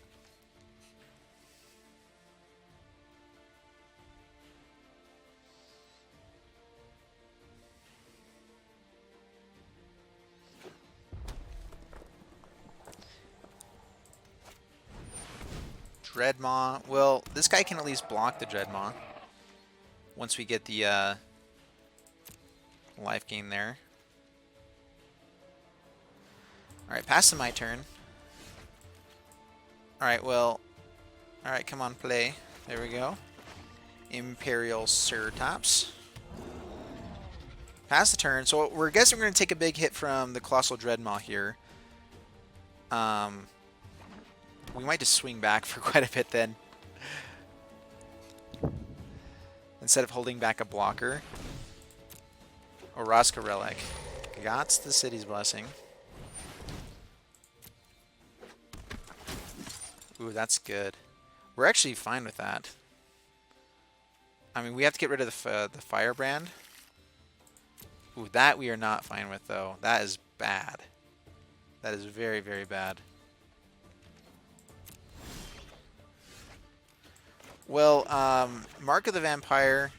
Dreadmaw. Well, this guy can at least block the Dreadmaw once we get the life gain there. Alright, pass to my turn. Alright, well... Alright, come on, play. There we go. Imperial Ceratops. Pass the turn. So we're guessing we're going to take a big hit from the Colossal Dreadmaw here. We might just swing back for quite a bit then. Instead of holding back a blocker. Oraska Relic. Got the City's Blessing. Ooh, that's good. We're actually fine with that. I mean, we have to get rid of the Firebrand. Ooh, that we are not fine with, though. That is bad. That is very, very bad. Well, Mark of the Vampire.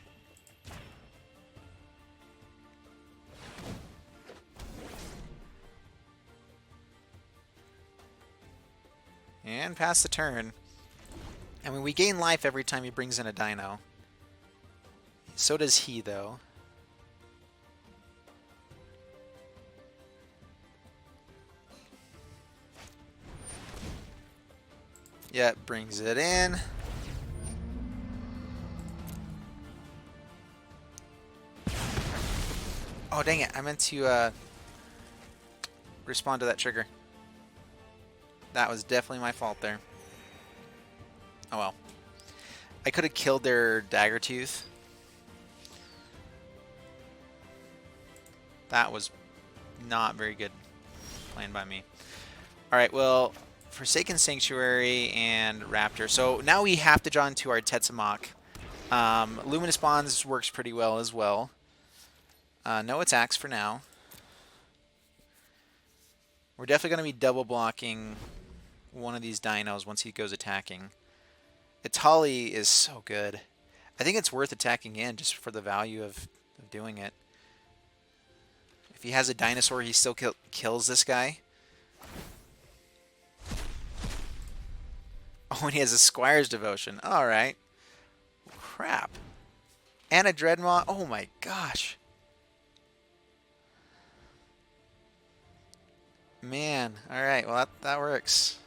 And pass the turn. I mean, we gain life every time he brings in a dino. So does he, though. Yeah, brings it in. Oh, dang it. I meant to respond to that trigger. That was definitely my fault there. Oh well. I could have killed their Daggertooth. That was not very good playing by me. Alright, well, Forsaken Sanctuary and Raptor. So now we have to draw into our Tetsamok. Luminous Bonds works pretty well as well. No attacks for now. We're definitely going to be double blocking one of these dinos once he goes attacking. Itali is so good. I think it's worth attacking in just for the value of doing it. If he has a dinosaur, he still kills this guy. Oh, and he has a Squire's Devotion. Alright. Crap. And a Dreadmaw. Oh my gosh. Man. Alright, well that works.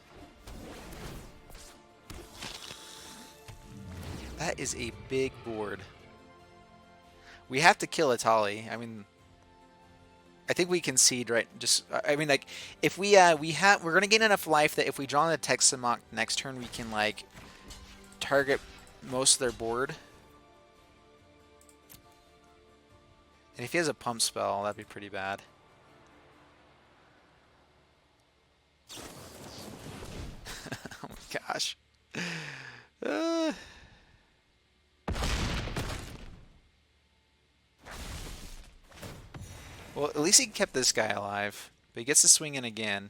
That is a big board. We have to kill Atali. I mean, I think we concede, right? Just, I mean, like, if we're gonna gain enough life that if we draw on the Texamok next turn, we can like target most of their board. And if he has a pump spell, that'd be pretty bad. Oh my gosh. Well, at least he kept this guy alive. But he gets to swing in again.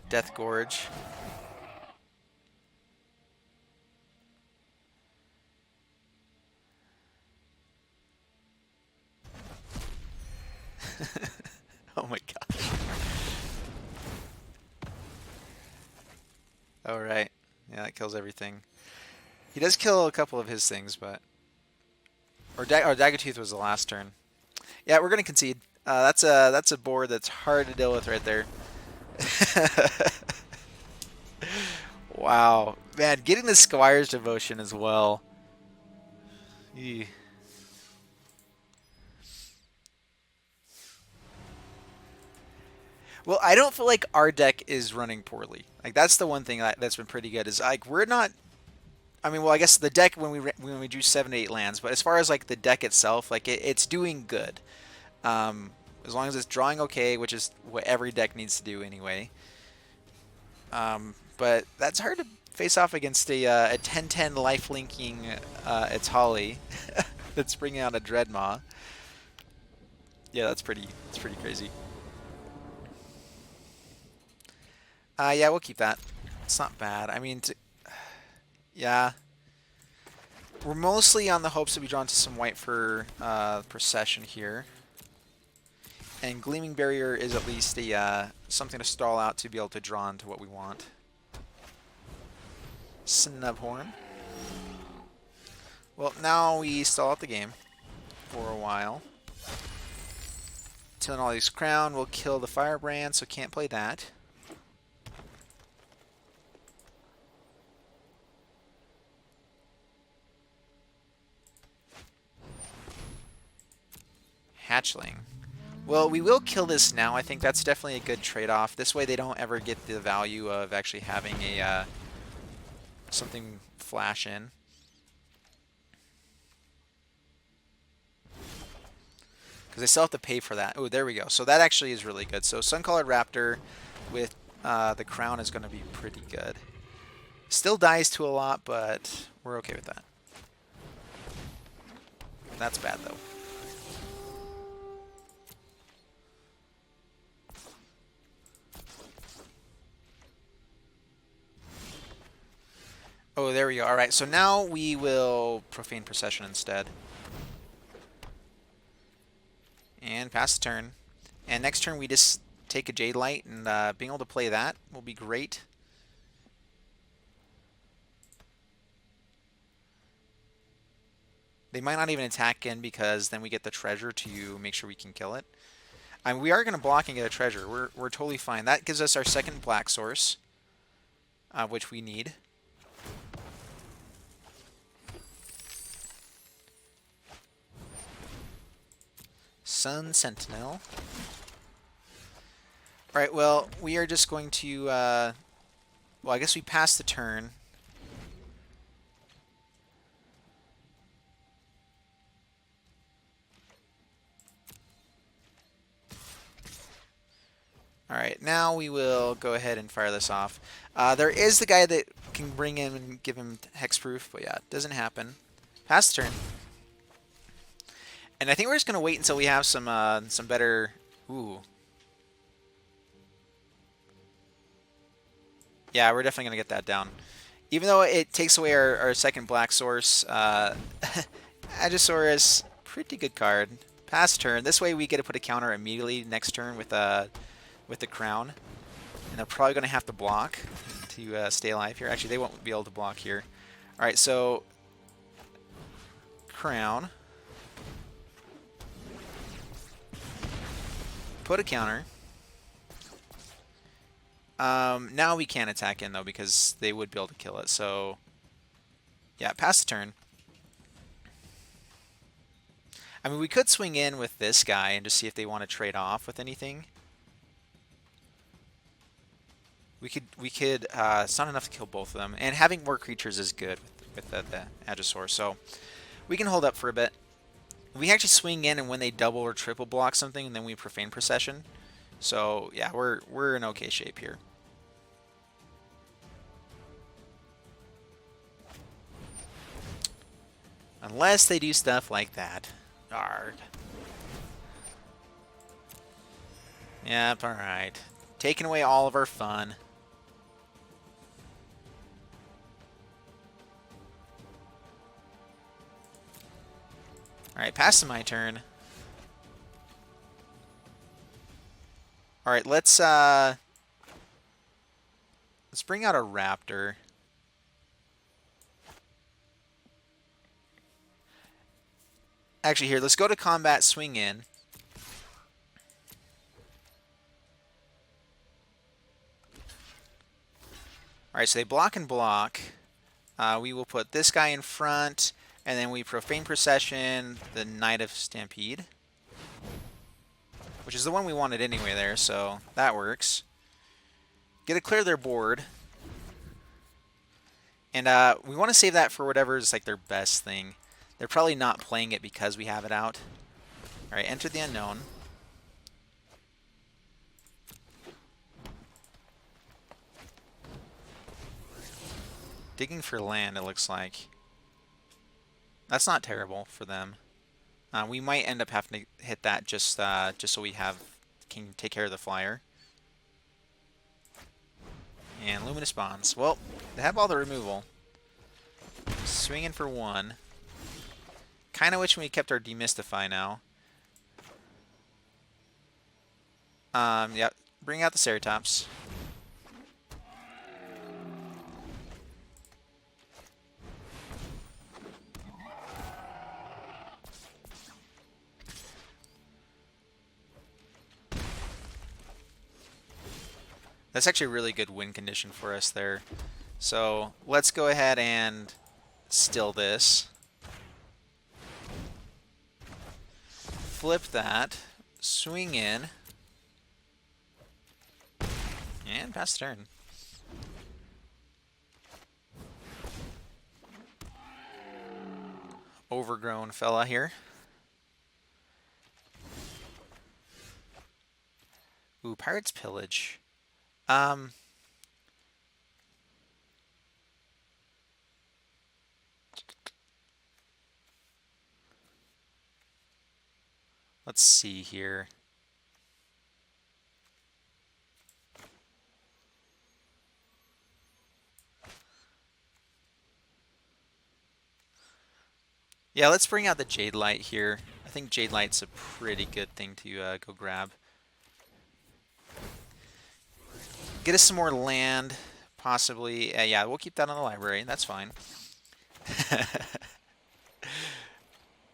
Death Gorge. Oh my gosh. All right. Yeah, that kills everything. He does kill a couple of his things, but... Or Daggertooth was the last turn. Yeah, we're going to concede. That's a board that's hard to deal with right there. Wow. Man, getting the Squire's Devotion as well. Eeh. Well, I don't feel like our deck is running poorly. Like, that's the one thing that's been pretty good is, like, we're not... I mean, well, I guess the deck when we drew 7 to 8 lands, but as far as like the deck itself, like it's doing good. As long as it's drawing okay, which is what every deck needs to do anyway. But that's hard to face off against a 10/10 life linking Atali that's bringing out a Dreadmaw. Yeah, that's pretty crazy. Yeah, we'll keep that. It's not bad. I mean, yeah. We're mostly on the hopes to be drawn to some white for Procession here. And Gleaming Barrier is at least a something to stall out to be able to draw into what we want. Snubhorn. Well, now we stall out the game for a while. Tillinolli's Crown will kill the Firebrand, so can't play that. Hatchling. Well, we will kill this now. I think that's definitely a good trade-off. This way they don't ever get the value of actually having a something flash in. Because they still have to pay for that. Oh, there we go. So that actually is really good. So Sun-Colored Raptor with the Crown is going to be pretty good. Still dies to a lot, but we're okay with that. That's bad, though. Oh, there we go. All right, so now we will Profane Procession instead. And pass the turn. And next turn we just take a Jade Light, and being able to play that will be great. They might not even attack in because then we get the treasure to make sure we can kill it. I mean, we are going to block and get a treasure. We're totally fine. That gives us our second black source, which we need. Sun Sentinel. Alright, well, we are just going to, well, I guess we pass the turn. Alright, now we will go ahead and fire this off. There is the guy that can bring him and give him hexproof, but yeah, it doesn't happen. Pass the turn. And I think we're just going to wait until we have some better... Ooh. Yeah, we're definitely going to get that down. Even though it takes away our second black source, Agisaurus, pretty good card. Pass turn. This way we get to put a counter immediately next turn with the Crown. And they're probably going to have to block to stay alive here. Actually, they won't be able to block here. All right, so Crown. Put a counter. Now we can't attack in, though, because they would be able to kill it. So, yeah, pass the turn. I mean, we could swing in with this guy and just see if they want to trade off with anything. We could, it's not enough to kill both of them. And having more creatures is good with the Agisaur. So, we can hold up for a bit. We can actually swing in and when they double or triple block something, and then we Profane Procession. So, yeah, we're in okay shape here. Unless they do stuff like that. Arg. Yep, alright. Taking away all of our fun. Alright, pass to my turn. Alright, let's bring out a Raptor. Actually, here, let's go to combat, swing in. Alright, so they block and block. We will put this guy in front, and then we Profane Procession the Knight of Stampede. Which is the one we wanted anyway there, so that works. Get to clear their board. And we want to save that for whatever is like their best thing. They're probably not playing it because we have it out. Alright, enter the unknown. Digging for land, it looks like. That's not terrible for them. We might end up having to hit that just so we can take care of the flyer. And Luminous Bonds. Well, they have all the removal. Swinging for one. Kind of wish we kept our Demystify now. Yeah, bring out the Ceratops. That's actually a really good win condition for us there. So let's go ahead and still this. Flip that. Swing in. And pass the turn. Overgrown fella here. Ooh, Pirate's Pillage. Let's see here. Yeah, let's bring out the Jade Light here. I think Jade Light's a pretty good thing to go grab. Get us some more land, possibly. Yeah, we'll keep that on the library. That's fine.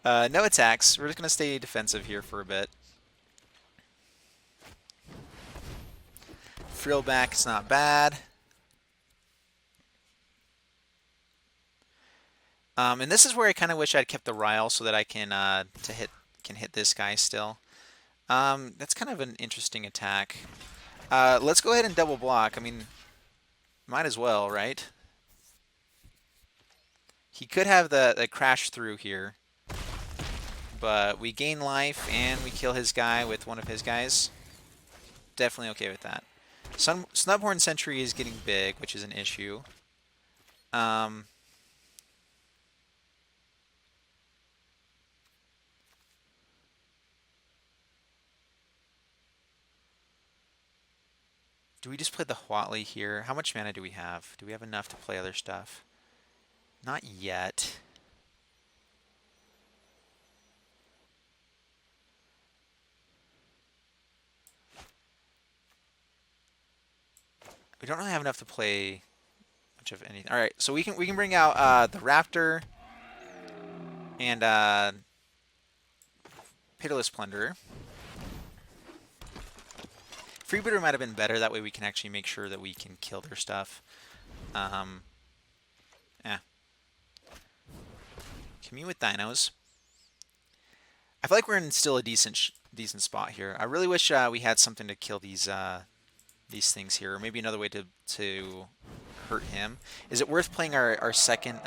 No attacks. We're just going to stay defensive here for a bit. Frill back is not bad. And this is where I kind of wish I'd kept the Ryle so that I can hit this guy still. That's kind of an interesting attack. Let's go ahead and double block. I mean, might as well, right? He could have the crash through here. But we gain life and we kill his guy with one of his guys. Definitely okay with that. Snubhorn Sentry is getting big, which is an issue. Do we just play the Huatley here? How much mana do we have? Do we have enough to play other stuff? Not yet. We don't really have enough to play much of anything. All right, so we can bring out the Raptor and Pitiless Plunderer. Freebooter might have been better. That way we can actually make sure that we can kill their stuff. Yeah. Commune with dinos. I feel like we're in still a decent spot here. I really wish we had something to kill these things here, or maybe another way to hurt him. Is it worth playing our second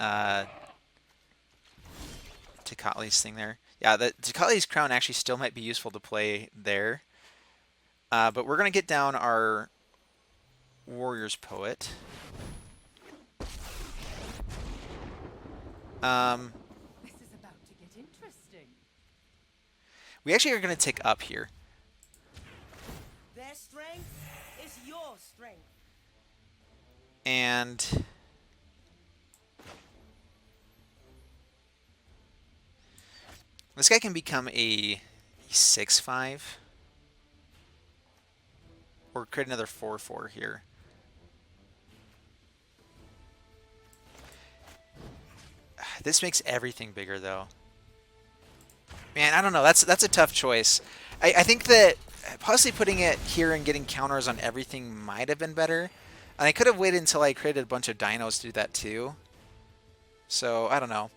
Tecatli's thing there? Yeah, the Tecatli's Crown actually still might be useful to play there. But we're gonna get down our Warrior's Poet. This is about to get interesting. We actually are gonna tick up here. Their strength is your strength. And this guy can become a 6/5. Or create another 4/4 here. This makes everything bigger, though. Man, I don't know. That's a tough choice. I think that possibly putting it here and getting counters on everything might have been better. And I could have waited until I created a bunch of dinos to do that too. So, I don't know.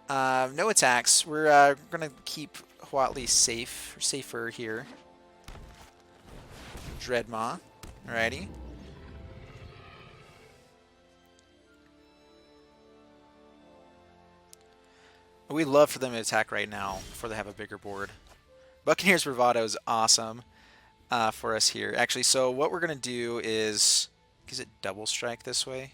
No attacks. We're going to keep Huatli safer here. Dreadmaw. Alrighty. We'd love for them to attack right now before they have a bigger board. Buccaneer's Bravado is awesome for us here. Actually, so what we're going to do is it double strike this way?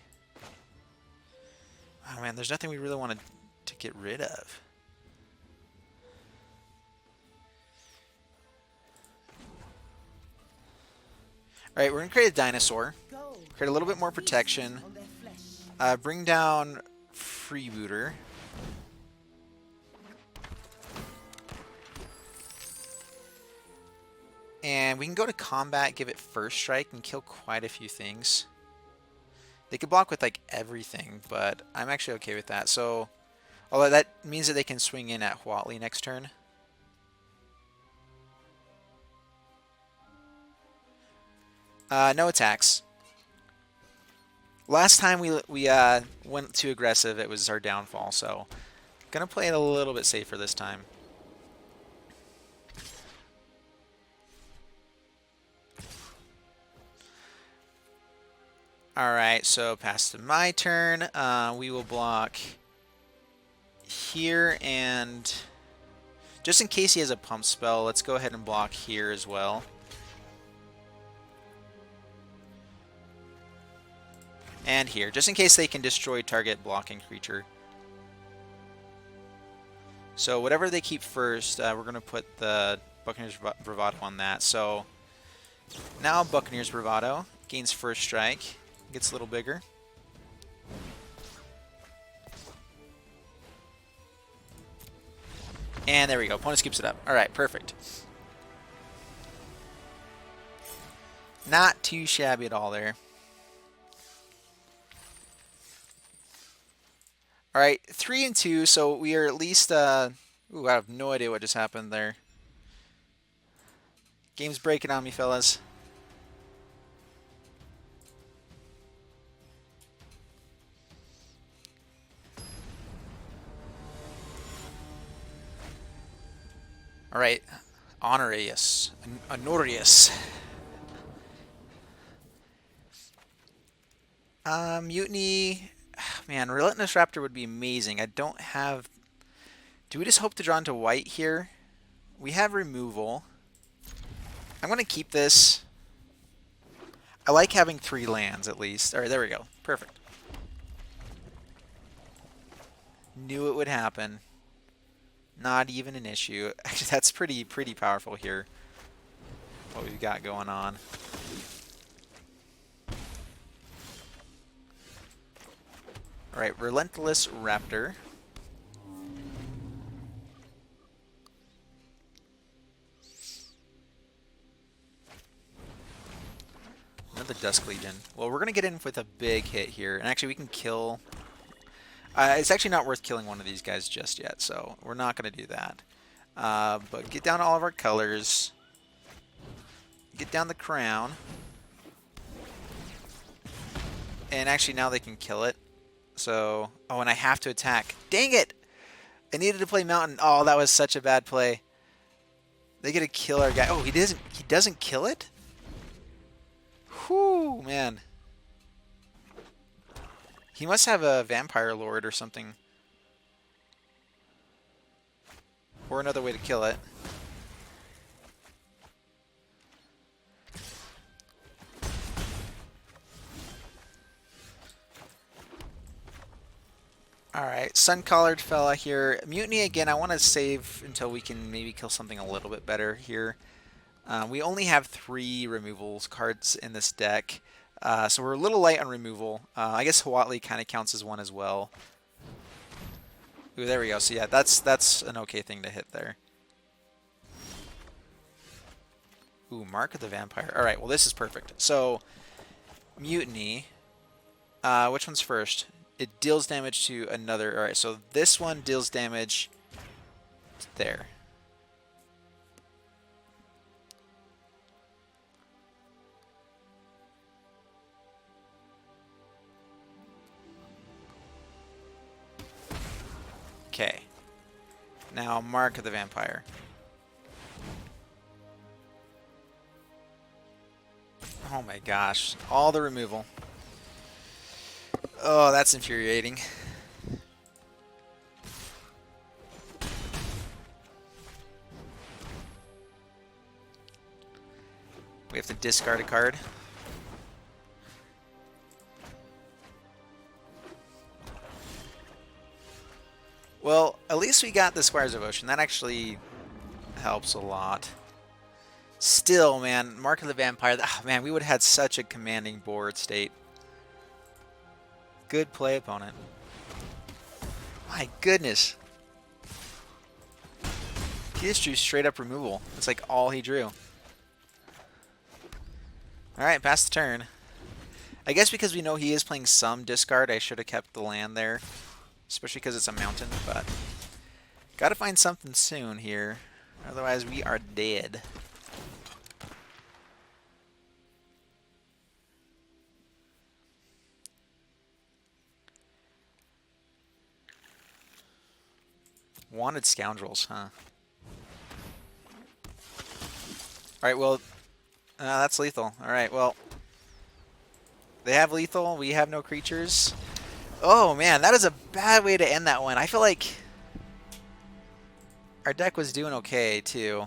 Oh man, there's nothing we really wanted to get rid of. Alright, we're going to create a dinosaur. Create a little bit more protection. Bring down Freebooter. And we can go to combat, give it first strike, and kill quite a few things. They could block with like everything, but I'm actually okay with that. So, although that means that they can swing in at Huatli next turn. No attacks. Last time we went too aggressive, it was our downfall. So, gonna play it a little bit safer this time. Alright, so pass to my turn. We will block here, and just in case he has a pump spell, let's go ahead and block here as well. And here, just in case they can destroy target blocking creature. So whatever they keep first, we're going to put the Buccaneer's Bravado on that. So now Buccaneer's Bravado gains first strike. Gets a little bigger. And there we go. Opponent scoops it up. Alright, perfect. Not too shabby at all there. Alright, 3 and 2, so we are at least... Ooh, I have no idea what just happened there. Game's breaking on me, fellas. Alright, Honorius. Mutiny. Man, Relentless Raptor would be amazing. I don't have... Do we just hope to draw into white here? We have removal. I'm going to keep this. I like having 3 lands at least. Alright, there we go. Perfect. Knew it would happen. Not even an issue. Actually, that's pretty powerful here. What we've got going on. Alright, Relentless Raptor. Another Dusk Legion. Well, we're going to get in with a big hit here. And actually, we can kill... it's actually not worth killing one of these guys just yet, so we're not going to do that. But get down all of our colors. Get down the crown. And actually, now they can kill it. So... Oh, and I have to attack. Dang it! I needed to play Mountain. Oh, that was such a bad play. They get to kill our guy. Oh, he doesn't kill it? Whew, man. He must have a Vampire Lord or something. Or another way to kill it. Alright, Sun-Collared fella here. Mutiny again, I want to save until we can maybe kill something a little bit better here. We only have 3 removals cards in this deck, so we're a little light on removal. I guess Huatli kind of counts as one as well. Ooh, there we go. So yeah, that's an okay thing to hit there. Ooh, Mark of the Vampire. Alright, well this is perfect. So, Mutiny. Which one's first? It deals damage to another... Alright, so this one deals damage there. Okay. Now, Mark of the Vampire. Oh my gosh. All the removal. Oh, that's infuriating. We have to discard a card. Well, at least we got the Squires of Ocean. That actually helps a lot. Still, man, Mark of the Vampire. Oh, man, we would have had such a commanding board state. Good play, opponent. My goodness. He just drew straight up removal. That's like all he drew. Alright, pass the turn. I guess because we know he is playing some discard, I should have kept the land there. Especially because it's a mountain, but... Gotta find something soon here. Otherwise, we are dead. Wanted Scoundrels, huh? Alright, well... that's lethal. Alright, well... They have lethal, we have no creatures. Oh man, that is a bad way to end that one. I feel like... Our deck was doing okay, too.